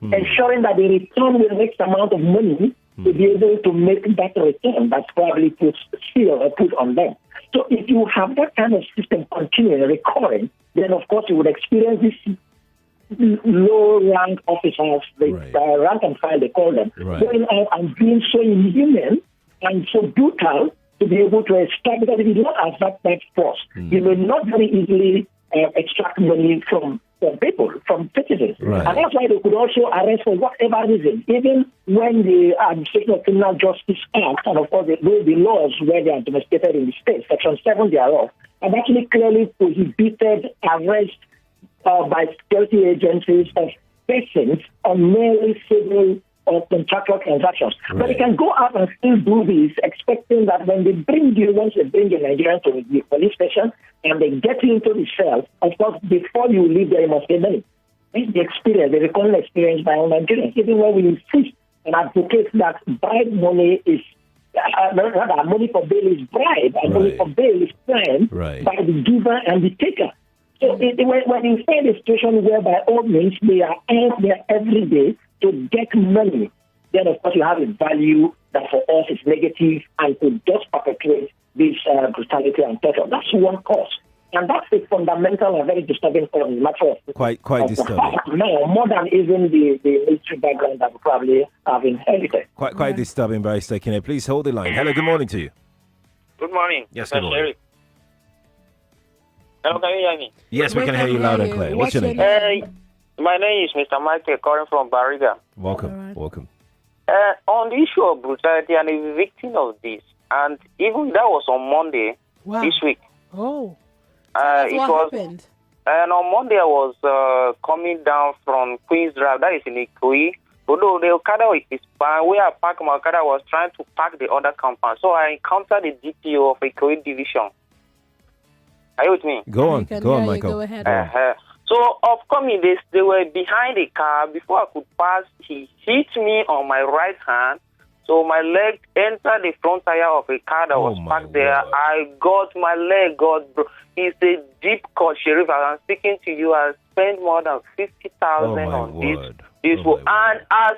ensuring that they return with the next amount of money to be able to make that return that's probably put on them. So if you have that kind of system continuing, recurring, then of course you would experience these low-rank officers, rank and file they call them, going out and being so inhuman and so brutal to be able to extract, because if you do not have that force, you may not very easily extract money from people, from citizens. And that's why they could also arrest for whatever reason, even when the Administration of Criminal Justice Act, and of course the laws where they are domesticated in the state, Section 7 thereof, have actually clearly prohibited arrest by security agencies of persons on merely civil or contractual transactions. But they can go out and still do this, expecting that when they bring you, once they bring a Nigerian to the police station and they get you into the cell, of course, before you leave there, you must pay money. It's the experience, the recurring experience by all Nigerians. Even when we insist and advocate that bribe money is, rather, money for bail is bribe, and money for bail is crime by the giver and the taker. So when you find a situation where by all means they are out there every day to get money, then of course you have a value that for us is negative and to just perpetuate this brutality and torture. That's one cause. And that's a fundamental and very disturbing cause, matter of quite disturbing. No, more than even the military background that we probably have inherited. Quite disturbing, Barrister Kine. Please hold the line. Hello, good morning to you. Good morning. Yes, good morning. Hello, can you hear me? Yes, we can hear you loud and clear. What's your name? My name is Mr. Michael, calling from Bariga. Welcome. Welcome. On the issue of brutality, I'm a victim of this. And even that was on Monday this week. Oh. What happened? And on Monday, I was coming down from Queen's Drive, that is in Ikoyi, Although the Okada is fine, where I parked my Okada was trying to park the other compound. So I encountered the DPO of a Ikoyi division. Are you with me? Go on, Michael. Go ahead. So upcoming they were behind the car. Before I could pass, he hit me on my right hand. So my leg entered the front tire of a car that was parked there. My leg got broke. It's a deep cut, Sheriff. I'm speaking to you. I spent more than 50,000 on this. And as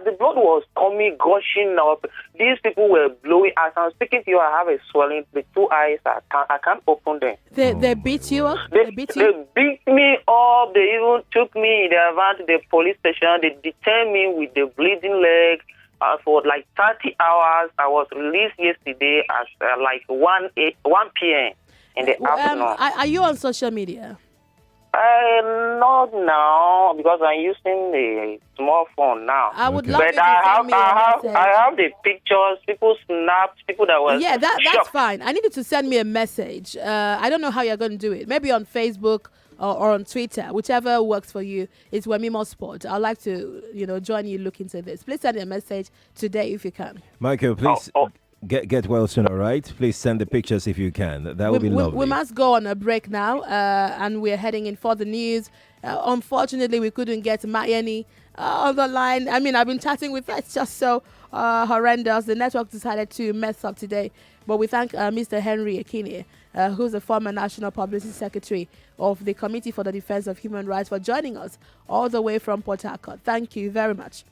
the blood was coming, gushing up, these people were blowing. As I'm speaking to you, I have a swelling. The two eyes, I can't open them. They beat you up? They beat me up. They even took me in their van to the police station. They detained me with the bleeding leg for like 30 hours. I was released yesterday at like 1 p.m. in the afternoon. Are you on social media? Not now, because I'm using the small phone now. I would love you to send me a message. I have the pictures, people snapped, people that were that's fine. I need you to send me a message. I don't know how you're going to do it. Maybe on Facebook or on Twitter, whichever works for you. It's Wemimo Sport. I'd like to, join you look into this. Please send me a message today if you can. Michael, please. Get well soon, all right? Please send the pictures if you can. That would be lovely. We must go on a break now, and we're heading in for the news. Unfortunately, we couldn't get Mayeni on the line. I mean, I've been chatting with her. It's just so horrendous. The network decided to mess up today. But we thank Mr. Henry Ekine, who's the former National Publicity Secretary of the Committee for the Defense of Human Rights, for joining us all the way from Port Harcourt. Thank you very much.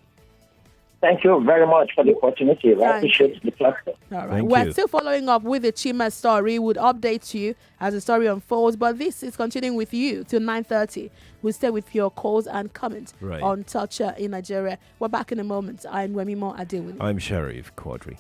Thank you very much for the opportunity. I appreciate the platform. All right. We're still following up with the Chima story. We'll update you as the story unfolds, but this is continuing with you till 9:30. We'll stay with your calls and comments on torture in Nigeria. We're back in a moment. I'm Wemimo Adewuni. I'm Sheriff Quadry.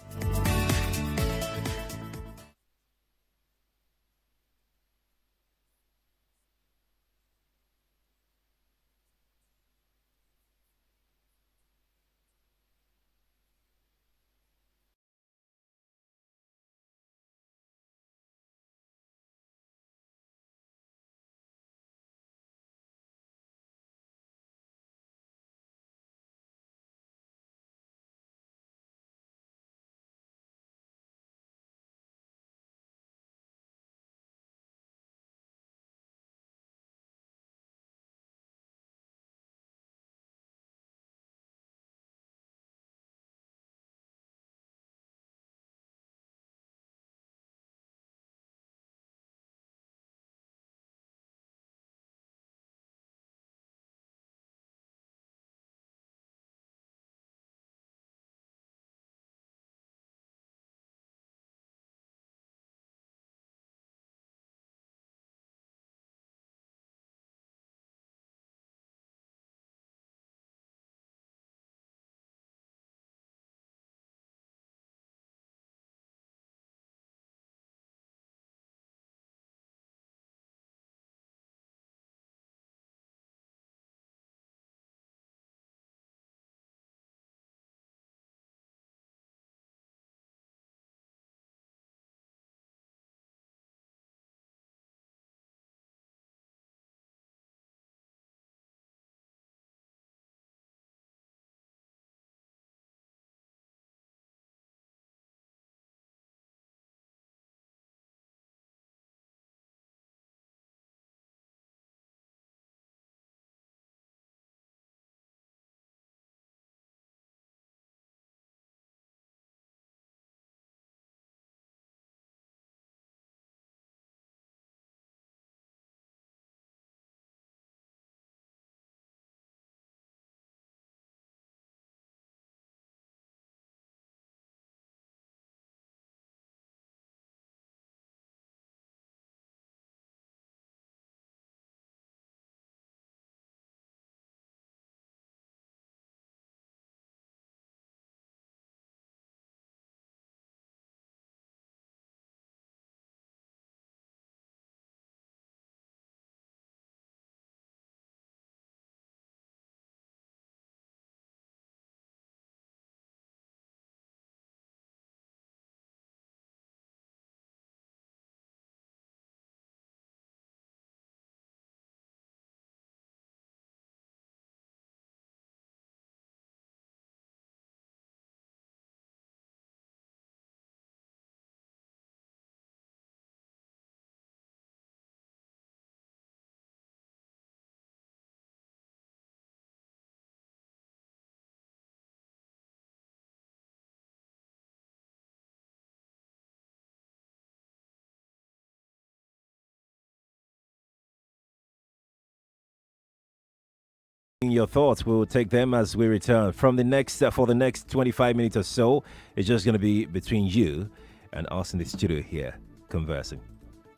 Your thoughts, we'll take them as we return. From the next for the next 25 minutes or so, it's just going to be between you and us in the studio here conversing.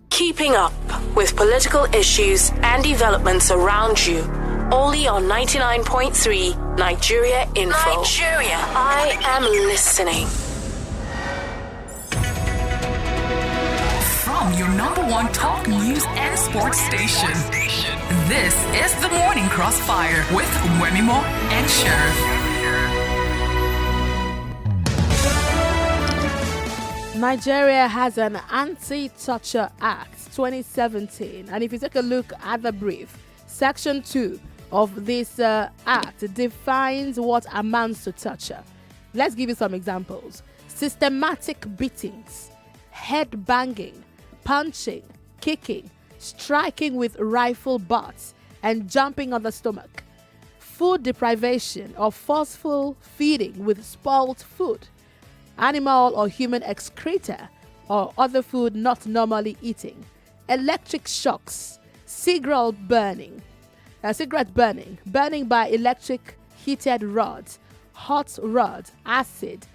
Keeping up with political issues and developments around you. Only on 99.3 Nigeria Info. Nigeria. I am listening. From your number one talk news and sports station. This is the Morning Crossfire with Wemimo and Sheriff. Nigeria has an Anti-Torture Act 2017, and if you take a look at the brief, Section 2 of this act defines what amounts to torture. Let's give you some examples. Systematic beatings, head banging, punching, kicking, striking with rifle butts, and jumping on the stomach. Food deprivation or forceful feeding with spoiled food. Animal or human excreta or other food not normally eating. Electric shocks. Cigarette burning, burning by electric heated rods, hot rods, acid,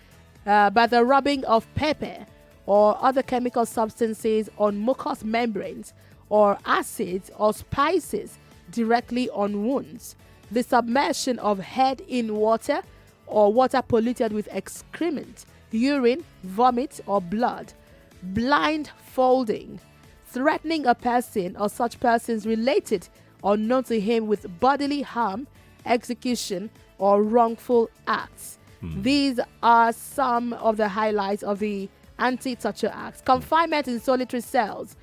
by the rubbing of pepper or other chemical substances on mucous membranes, or acids or spices directly on wounds. The submersion of head in water or water polluted with excrement, urine, vomit, or blood. Blindfolding, threatening a person or such persons related or known to him with bodily harm, execution, or wrongful acts. These are some of the highlights of the Anti-Torture Act. Confinement in solitary cells,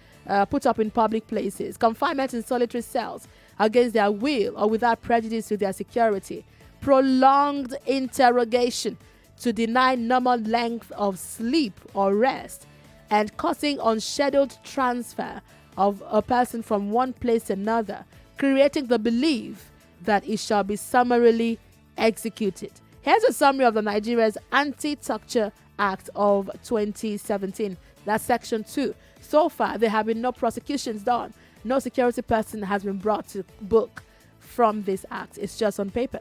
put up in public places. Confinement in solitary cells against their will or without prejudice to their security. Prolonged interrogation to deny normal length of sleep or rest, and causing unscheduled transfer of a person from one place to another, creating the belief that it shall be summarily executed. Here's a summary of the Nigeria's Anti-Torture Act of 2017. That's Section 2. So far, there have been no prosecutions done. No security person has been brought to book from this act. It's just on paper.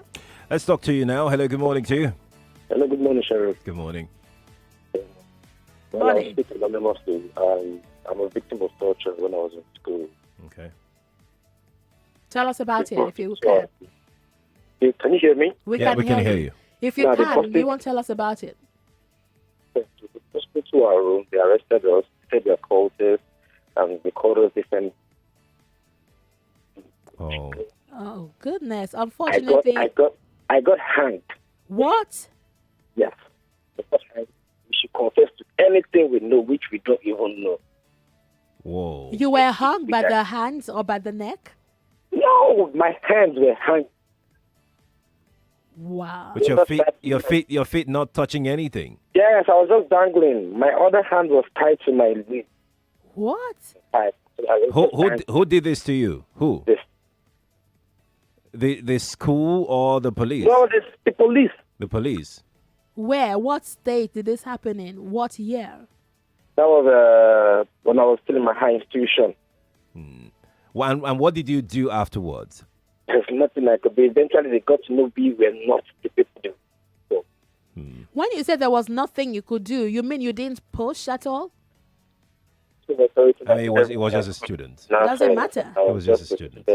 Let's talk to you now. Hello, good morning to you. Hello, good morning, Sheriff. Good morning. Well, I was speaking anonymously. I'm a victim of torture when I was in school. Okay. Tell us about it if you can. Can you hear me? We can hear you. If you can, you won't tell us about it. They just went to our room, they arrested us, said they are cultists, and they called us different. Oh, goodness. Unfortunately. I got hanged. What? Yes. We should confess to anything we know which we don't even know. Whoa. You were hung by the hands or by the neck? No, my hands were hung. Wow. But your feet not touching anything. Yes, I was just dangling. My other hand was tied to my leg. What? Who did this to you? Who? The school or the police? No, the police. The police. Where? What state did this happen in? What year? That was when I was still in my high institution. Well, and what did you do afterwards? There's nothing I could do. Eventually, they got to know we were not the people. So. When you said there was nothing you could do, you mean you didn't push at all? I mean, it was just a student. It doesn't matter. It was just a student.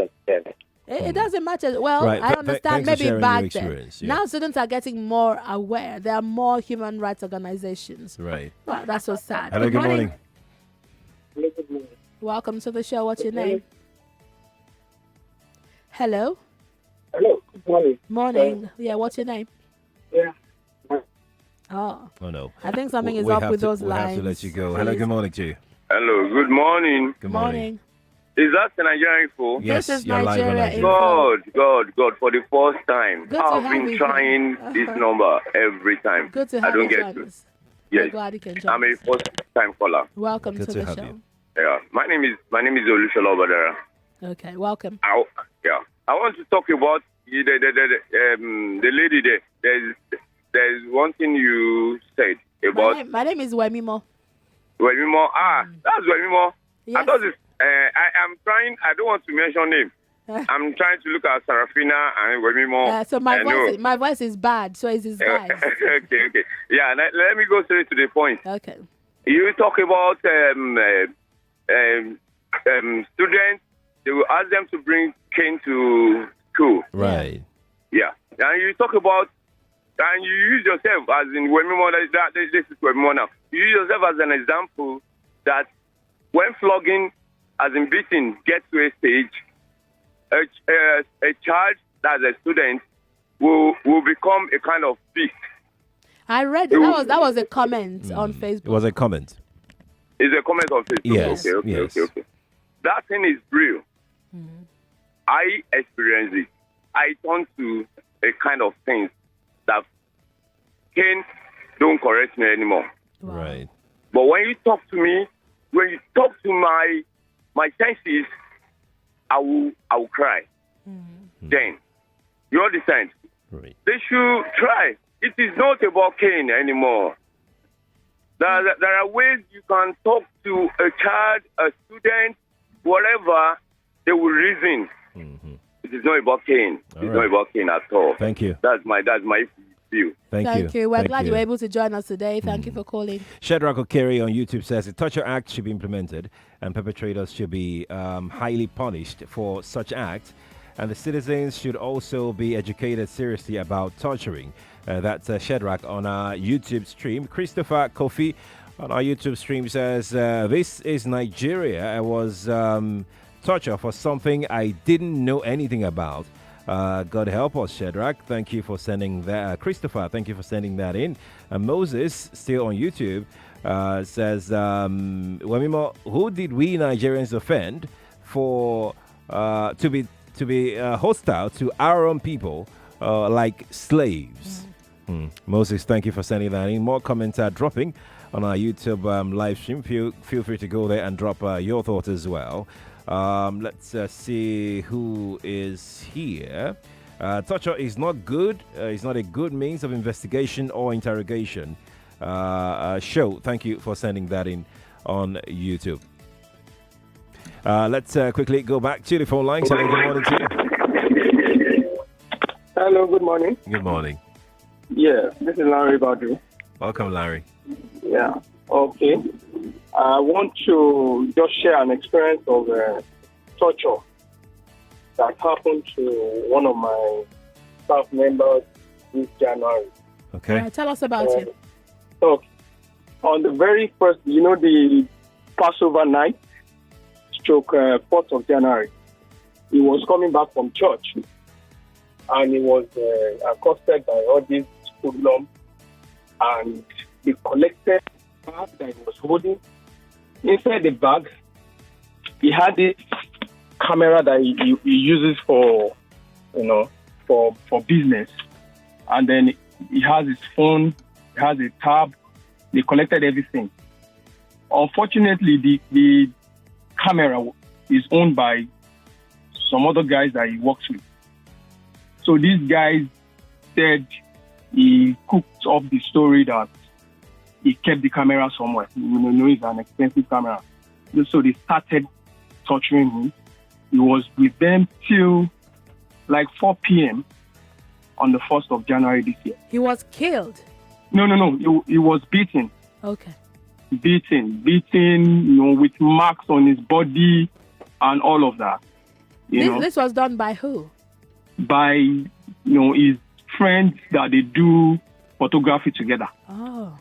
It doesn't matter. Well, right. I understand Thanks maybe for back sharing your then. experience, yeah. Now students are getting more aware. There are more human rights organizations. Right. Wow, that's so sad. Hello, good morning. Welcome to the show. What's your name? Hello? Hello, good morning. Morning. Yeah, what's your name? Yeah. Oh. Oh, no. I think something is up with those We'll lines. have to let you go. Hello, good morning to you. Hello, good morning. Good morning. Is that the Nigerian info? Yes, This is you're live on Nigeria Nigeria. God, for the first time. Good to I've have been you trying here. this number every time. Good to I have don't you get join to. us. We're Yes. glad you can join I'm a us. first time caller. Welcome Good to to the have show. you. Yeah. My name is Olushola Obadara. Okay, welcome. I want to talk about the lady there. There's one thing you said about My name is Wemimo. Wemimo. That's Wemimo. Yes. I thought this. I am trying. I don't want to mention name, I'm trying to look at Sarafina and Wemimo. So my voice is bad, so it's his guys. Okay. Yeah, let me go straight to the point. Okay. You talk about students. They will ask them to bring cane to school. Right. Yeah. And you talk about, and you use yourself as in Wemimo. This is Wemimo now. You use yourself as an example that when flogging, as in beating, gets to a stage, a child that's a student will become a kind of beast. I read it. That was a comment on Facebook. It was a comment. It's a comment on Facebook. Yes. Okay. That thing is real. Mm-hmm. I experienced it. I turned to a kind of thing that can don't correct me anymore. Wow. Right. But when you talk to me, when you talk to my senses, I will cry. Mm-hmm. Then you understand? Right. They should try. It is not about Cain anymore. There are ways you can talk to a child, a student, whatever, they will reason. Mm-hmm. It is not about Cain. It's not about Cain at all. Thank you. That's my view. Thank you. We're glad you were able to join us today. Thank you for calling. Shadrach Okeri on YouTube says the Torture Act should be implemented and perpetrators should be highly punished for such acts. And the citizens should also be educated seriously about torturing. That's Shadrach on our YouTube stream. Christopher Kofi on our YouTube stream says, this is Nigeria. I was tortured for something I didn't know anything about. God help us, Shadrach. Thank you for sending that. Christopher, thank you for sending that in. Moses, still on YouTube, says, Wemimo, who did we Nigerians offend for to be hostile to our own people like slaves? Moses, thank you for sending that in. More comments are dropping on our YouTube live stream. Feel free to go there and drop your thoughts as well. Let's see who is here. Torture is not good. It's not a good means of investigation or interrogation. Show, thank you for sending that in on YouTube. Let's quickly go back to the phone lines. Hello, good morning to you. Hello, good morning. Good morning. Yeah, this is Larry Badru. Welcome, Larry. Yeah, okay. I want to just share an experience of torture that happened to one of my staff members this January. Okay. Tell us about it. So, on the very first, the Passover night, stroke 4th of January, he was coming back from church and he was accosted by all these hoodlums, and they collected the bag that he was holding. Inside the bag, he had this camera that he uses for business, and then he has his phone, he has a tab. They collected everything. Unfortunately, the camera is owned by some other guys that he works with. So these guys said he cooked up the story that he kept the camera somewhere. It's an expensive camera. So they started torturing him. He was with them till like 4 p.m. on the 1st of January this year. He was killed. No. He was beaten. Okay. Beaten, with marks on his body and all of that. This was done by who? By, his friends that they do photography together. Oh.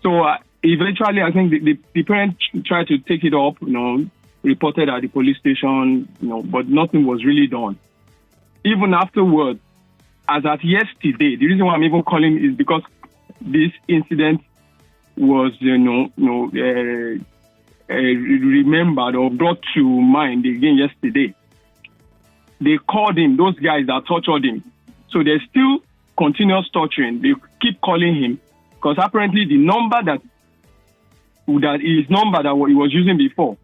So eventually, I think the parents tried to take it up, reported at the police station, but nothing was really done. Even afterwards, as at yesterday, the reason why I'm even calling is because this incident was, remembered or brought to mind again yesterday. They called him, those guys that tortured him. So there's still continuous torturing. They keep calling him because apparently the number that he was using before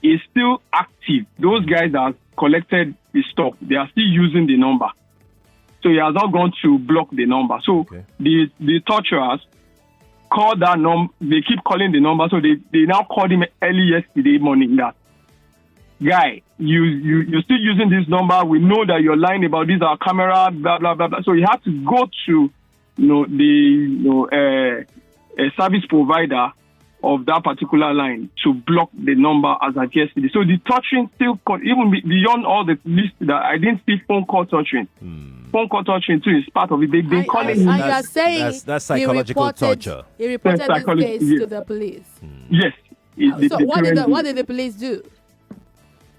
is still active. Those guys that collected the stuff, they are still using the number. So he has not gone to block the number. So the torturers call that number. They keep calling the number. So they now called him early yesterday morning that guy, you're still using this number. We know that you're lying about this, our camera, blah, blah, blah, blah. So you have to go to, a service provider of that particular line to block the number as at yesterday. So the torturing still, even beyond all the list that I didn't see phone call torturing. Phone call torturing too is part of it. They've been calling him. And you are saying that's psychological torture. He reported this case to the police. Yes. So what did the police do?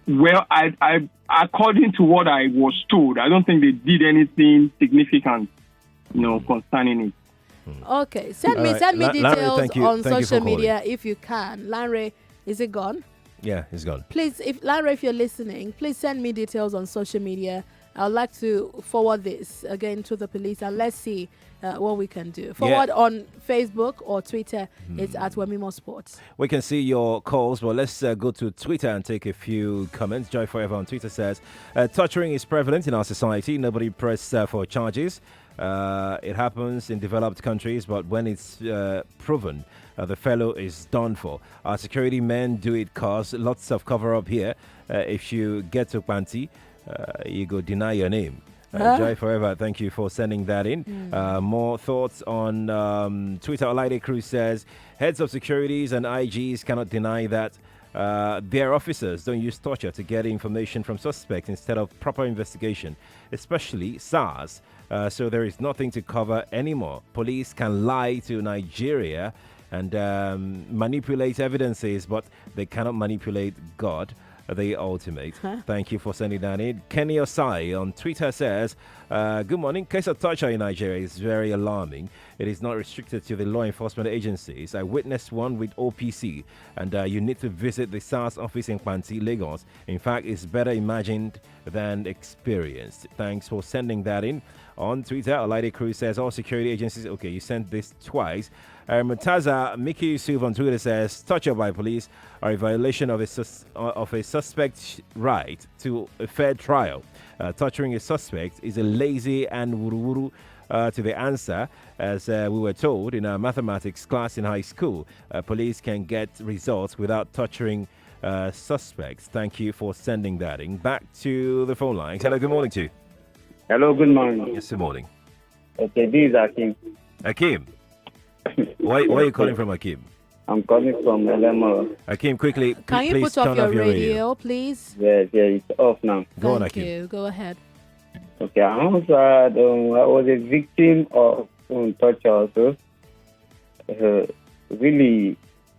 Well, I according to what I was told, I don't think they did anything significant, concerning it. Okay, send me details on social media if you can. Lanre, is it gone? Yeah, it's gone. Please, if you're listening, please send me details on social media. I'd like to forward this again to the police and let's see what we can do. Forward on Facebook or Twitter. It's at Wemimo Sports. We can see your calls, but let's go to Twitter and take a few comments. Joy Forever on Twitter says, torturing is prevalent in our society. Nobody pressed for charges. It happens in developed countries, but when it's proven, the fellow is done for. Our security men do it cause lots of cover up here. If you get to Panti, you go deny your name. Joy Forever, thank you for sending that in. More thoughts on Twitter. Olaide Cruz says, heads of securities and IGs cannot deny that their officers don't use torture to get information from suspects instead of proper investigation, especially SARS. So there is nothing to cover anymore. Police can lie to Nigeria and manipulate evidences, but they cannot manipulate God, the ultimate. Thank you for sending that in. Kenny Osai on Twitter says, good morning. Case of torture in Nigeria is very alarming. It is not restricted to the law enforcement agencies. I witnessed one with OPC, and you need to visit the SARS office in Panti, Lagos. In fact, it's better imagined than experienced. Thanks for sending that in. On Twitter, Olaide Cruz says, all security agencies, okay, you sent this twice. Mutaza Miki Yusuf on Twitter says, torture by police are a violation of a suspect's right to a fair trial. Torturing a suspect is a lazy and wuru-wuru to the answer. As we were told in our mathematics class in high school, police can get results without torturing suspects. Thank you for sending that in. Back to the phone lines. Hello, good morning to you. Hello, good morning. Yes, good morning. Okay, this is Akim. Akim? Why are you calling from, Akim? I'm calling from Wemimo. Akim, quickly, can you please put off turn your off your radio, please? Yes, it's off now. Go on, Thank Akim. you. Go ahead. Okay, I was a victim of torture also. Really,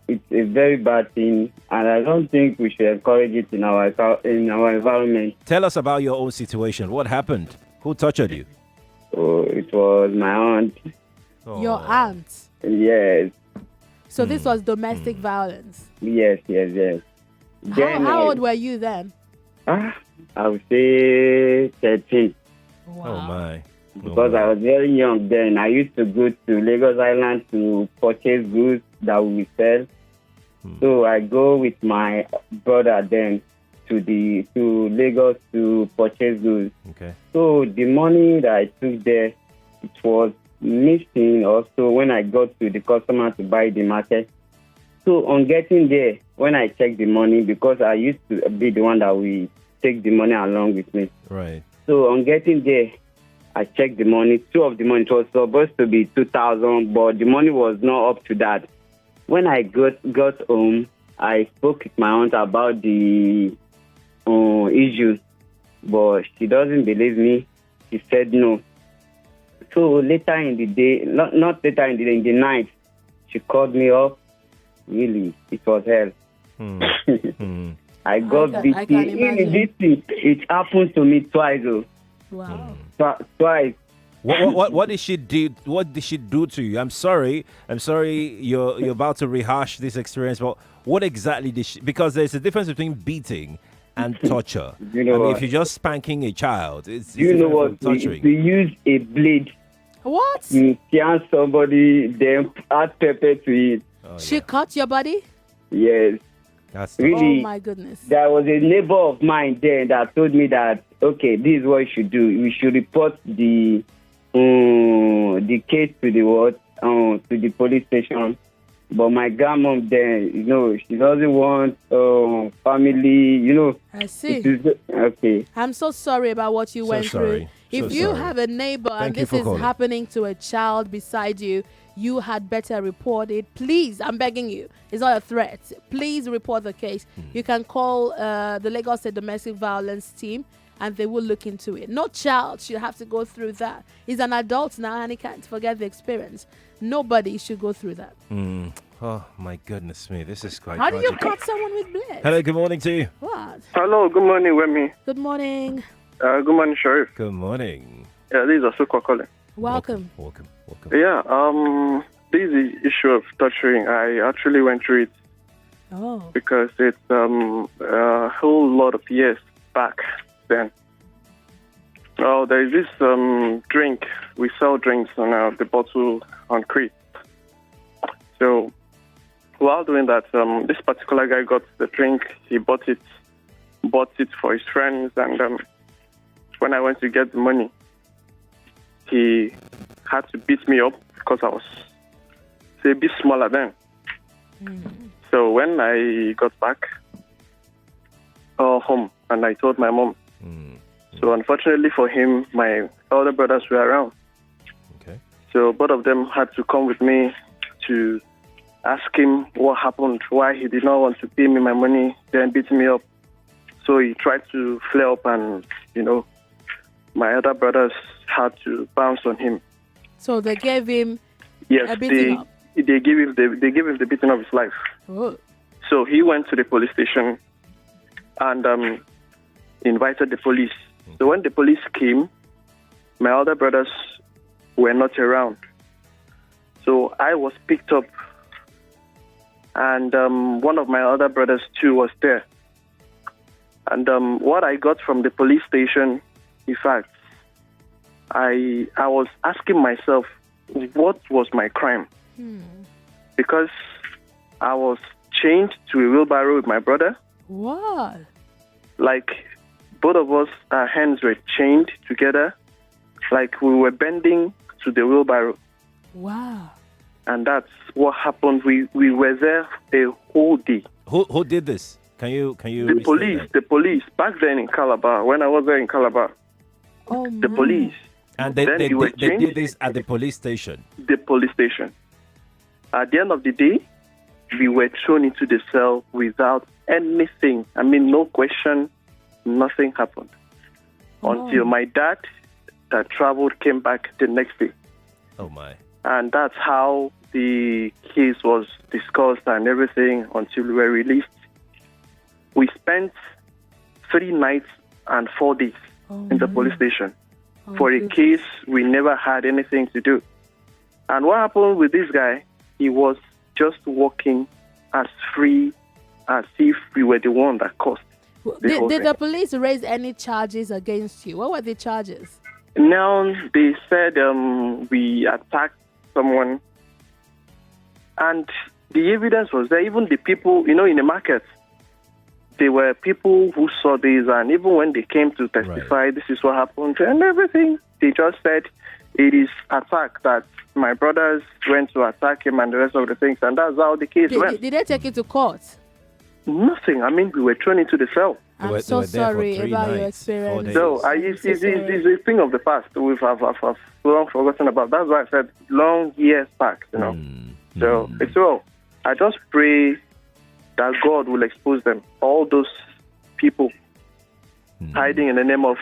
it's a very bad thing, and I don't think we should encourage it in our environment. Tell us about your own situation. What happened? Who tortured you? Oh, it was my aunt. Your aunt? Yes. So this was domestic violence? Yes. How old were you then? I would say 13. Wow. Oh, my. Because I was very young then. I used to go to Lagos Island to purchase goods that we sell. So I go with my brother then to Lagos to purchase goods. Okay. So the money that I took there, it was missing also when I got to the customer to buy the market. So on getting there, when I checked the money, because I used to be the one that will take the money along with me. Right. So on getting there, I checked the money. Two of the money, it was supposed to be 2,000, but the money was not up to that. When I got home, I spoke with my aunt about the issue, but she doesn't believe me. She said no. So later in the day, not later in the night, she called me up. Really, it was hell. I got beaten. It happened to me twice. Wow. Twice. What did she do? What did she do to you? I'm sorry. You're about to rehash this experience, but what exactly did she? Because there's a difference between beating and torture. If you're just spanking a child, it's different from torturing. We use a blade. What? You can somebody then add pepper to it. She cut your body? Yes. That's really. Oh my goodness. There was a neighbor of mine then that told me that, okay, this is what you should do. You should report the case to the police station. But my grandmom then, she doesn't want family, I see. Okay. I'm so sorry about what you went through. If you have a neighbor and this is happening to a child beside you, you had better report it. Please, I'm begging you. It's not a threat. Please report the case. You can call the Lagos State Domestic Violence Team and they will look into it. No child should have to go through that. He's an adult now and he can't forget the experience. Nobody should go through that. Oh, my goodness me. This is quite How do you tragic. cut someone with blade? Hello, good morning to you. What? Hello, good morning, Wemi. Good morning. Good morning, Sheriff. Good morning. Yeah, this is Asukwa calling. Welcome. Yeah, this is the issue of torturing. I actually went through it because it's a whole lot of years back then. Oh, there is this drink. We sell drinks on the bottle on crate. So while doing that, this particular guy got the drink. He bought it for his friends, and when I went to get the money, he had to beat me up because I was, say, a bit smaller then. So when I got back home, and I told my mom. So unfortunately for him, my elder brothers were around. Okay. So both of them had to come with me to ask him what happened, why he did not want to pay me my money, then beat me up. So he tried to flare up, and my other brothers had to bounce on him. So they gave him Yes, a beating up. they gave him the beating of his life. Oh. So he went to the police station and invited the police. So when the police came, my other brothers were not around. So I was picked up, and one of my other brothers too was there. And what I got from the police station, in fact, I was asking myself, what was my crime? Because I was chained to a wheelbarrow with my brother. What? Like, both of us, our hands were chained together, like we were bending to the wheelbarrow. Wow. And that's what happened. We were there a whole day. Who did this? Can you The police back then in Calabar, when I was there in Calabar. Oh, the police. And they did this at the police station. The police station. At the end of the day, we were thrown into the cell without anything. I mean, no question, nothing happened. Until my dad that traveled came back the next day. Oh, my. And that's how the case was discussed and everything until we were released. We spent 3 nights and 4 days in the police station for a case we never had anything to do. And what happened with this guy, he was just walking as free as if we were the one that caused. Did the police raise any charges against you? What were the charges? Now, they said we attacked someone, and the evidence was there. Even the people, in the market, there were people who saw this, and even when they came to testify, this is what happened and everything, they just said it is attack, that my brothers went to attack him and the rest of the things, and that's how the case went. Did they take it to court? Nothing. I mean, we were thrown into the cell. I'm so sorry about your experience. So, it's a thing of the past. We've long forgotten about. That's why I said long years back, So, it's well. I just pray that God will expose them, all those people hiding in the name of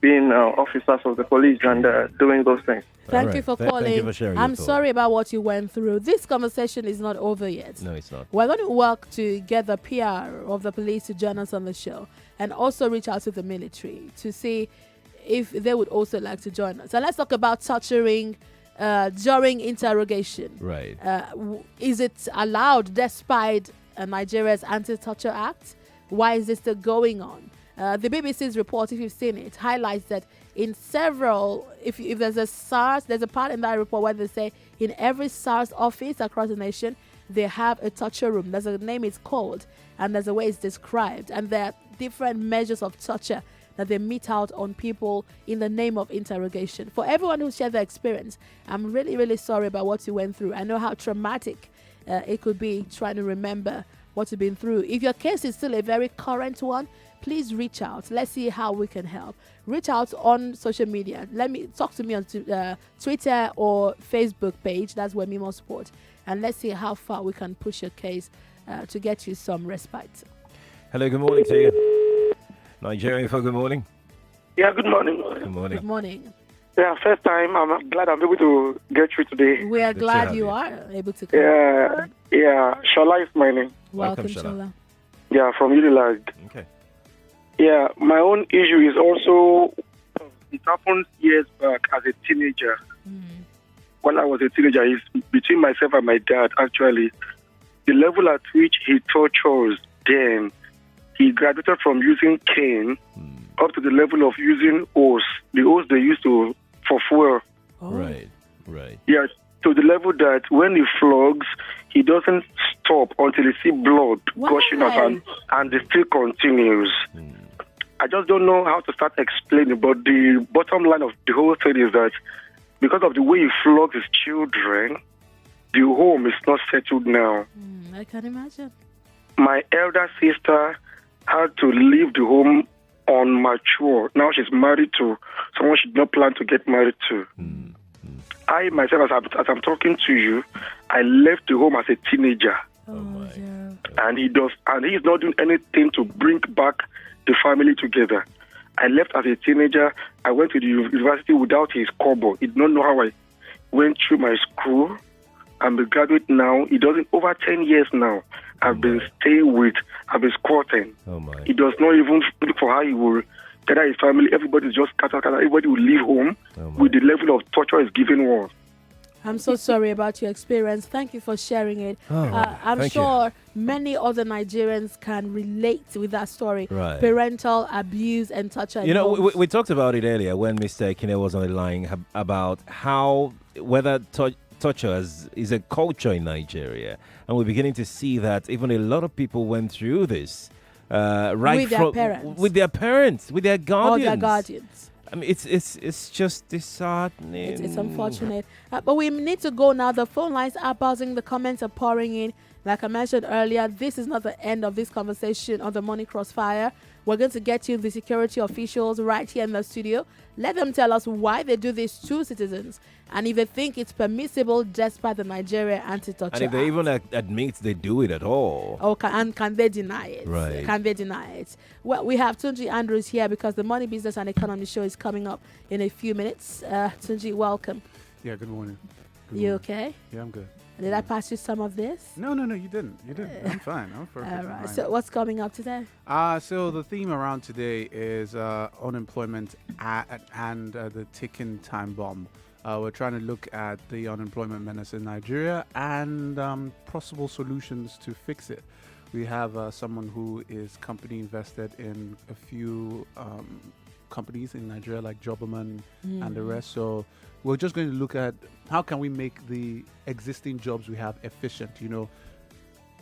being officers of the police and doing those things. Thank you for calling. Thank you for sharing I'm your thought. sorry about what you went through. This conversation is not over yet. No, it's not. We're going to work to get the PR of the police to join us on the show and also reach out to the military to see if they would also like to join us. And let's talk about torturing during interrogation. Right. Is it allowed despite Nigeria's Anti-Torture Act? Why is this still going on? The BBC's report, if you've seen it, highlights that in several, if there's a SARS, there's a part in that report where they say in every SARS office across the nation, they have a torture room. There's a name it's called, and there's a way it's described. And there are different measures of torture that they mete out on people in the name of interrogation. For everyone who shared their experience, I'm really, really sorry about what you went through. I know how traumatic it could be trying to remember what you've been through. If your case is still a very current one, please reach out. Let's see how we can help. Reach out on social media. Talk to me on Twitter or Facebook page. That's Wemimo Sport. And let's see how far we can push your case to get you some respite. Hello, good morning to you. Nigeria Info, good morning. Yeah, good morning. Good morning. Good morning. Yeah, first time. I'm glad I'm able to get through today. We are glad you are able to come. Yeah. Shola is my name. Welcome, Shola. Yeah, from Unilag. Okay. Yeah, my own issue is also, it happened years back as a teenager. When I was a teenager, it's between myself and my dad, actually. The level at which he tortures then, he graduated from using cane up to the level of using hose. The hose they used to for fuel. Right. Yeah, to the level that when he flogs, he doesn't stop until he see blood gushing out, and it still continues. I just don't know how to start explaining, but the bottom line of the whole thing is that because of the way he flogs his children, the home is not settled now. I can imagine. My elder sister had to leave the home unmature. Now she's married to someone she did not plan to get married to. I myself, as I'm talking to you, I left the home as a teenager. And he's not doing anything to bring back the family together. I left as a teenager. I went to the university without his kobo. He did not know how I went through my school. I'm a graduate now. He doesn't, over 10 years now, I've been staying with, I've been squatting. He does not even look for how he will gather his family. Everybody's just scattered. Everybody will leave home with the level of torture he's giving us. I'm so sorry about your experience. Thank you for sharing it. I'm sure many other Nigerians can relate with that story. Right. Parental abuse and torture. You know, we talked about it earlier when Mr. Ekine was on the line about how whether torture is a culture in Nigeria. And we're beginning to see that even a lot of people went through this with their parents. With their parents, with their guardians. Or their guardians. I mean, it's just disheartening. It's unfortunate. But we need to go now. The phone lines are buzzing. The comments are pouring in. Like I mentioned earlier, this is not the end of this conversation on the Morning Crossfire. We're going to get you the security officials right here in the studio. Let them tell us why they do this to citizens and if they think it's permissible despite the Nigeria Anti-Torture And if they even admit they do it at all. Can they deny it? Right. Can they deny it? Well, we have Tunji Andrews here because the Money, Business and Economy show is coming up in a few minutes. Tunji, welcome. Yeah, good morning. You okay? Yeah, I'm good. Did I pass you some of this? No, you didn't. I'm fine. I'm perfect. All right. So what's coming up today? So the theme around today is unemployment and the ticking time bomb. We're trying to look at the unemployment menace in Nigeria and possible solutions to fix it. We have someone who is company invested in a few companies in Nigeria like Jobberman and the rest. So we're just going to look at how can we make the existing jobs we have efficient,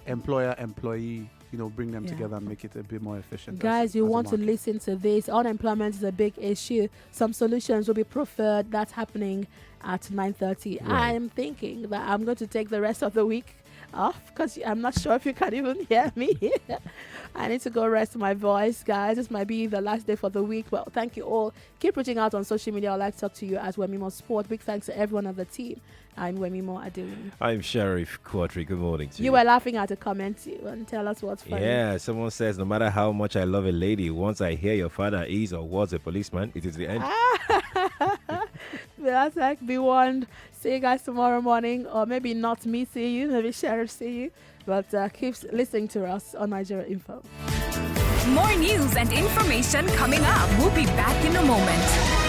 employer, employee, bring them together and make it a bit more efficient. Guys, you want to listen to this. Unemployment is a big issue. Some solutions will be preferred. That's happening at 9:30. Right. I'm thinking that I'm going to take the rest of the week off because I'm not sure if you can even hear me. I need to go rest my voice, guys. This might be the last day for the week. Well, thank you all. Keep reaching out on social media. I'd like to talk to you as Wemimo Sport. Big thanks to everyone on the team. I'm Wemimo Adewuni. I'm Sheriff Quadry. Good morning to you. You were laughing at a comment. You want to tell us what's funny? Yeah, someone says, no matter how much I love a lady, once I hear your father is or was a policeman, it is the end. That's like, be warned. See you guys tomorrow morning, or maybe not me see you, maybe Sheriff see you. But keep listening to us on Nigeria Info. More news and information coming up. We'll be back in a moment.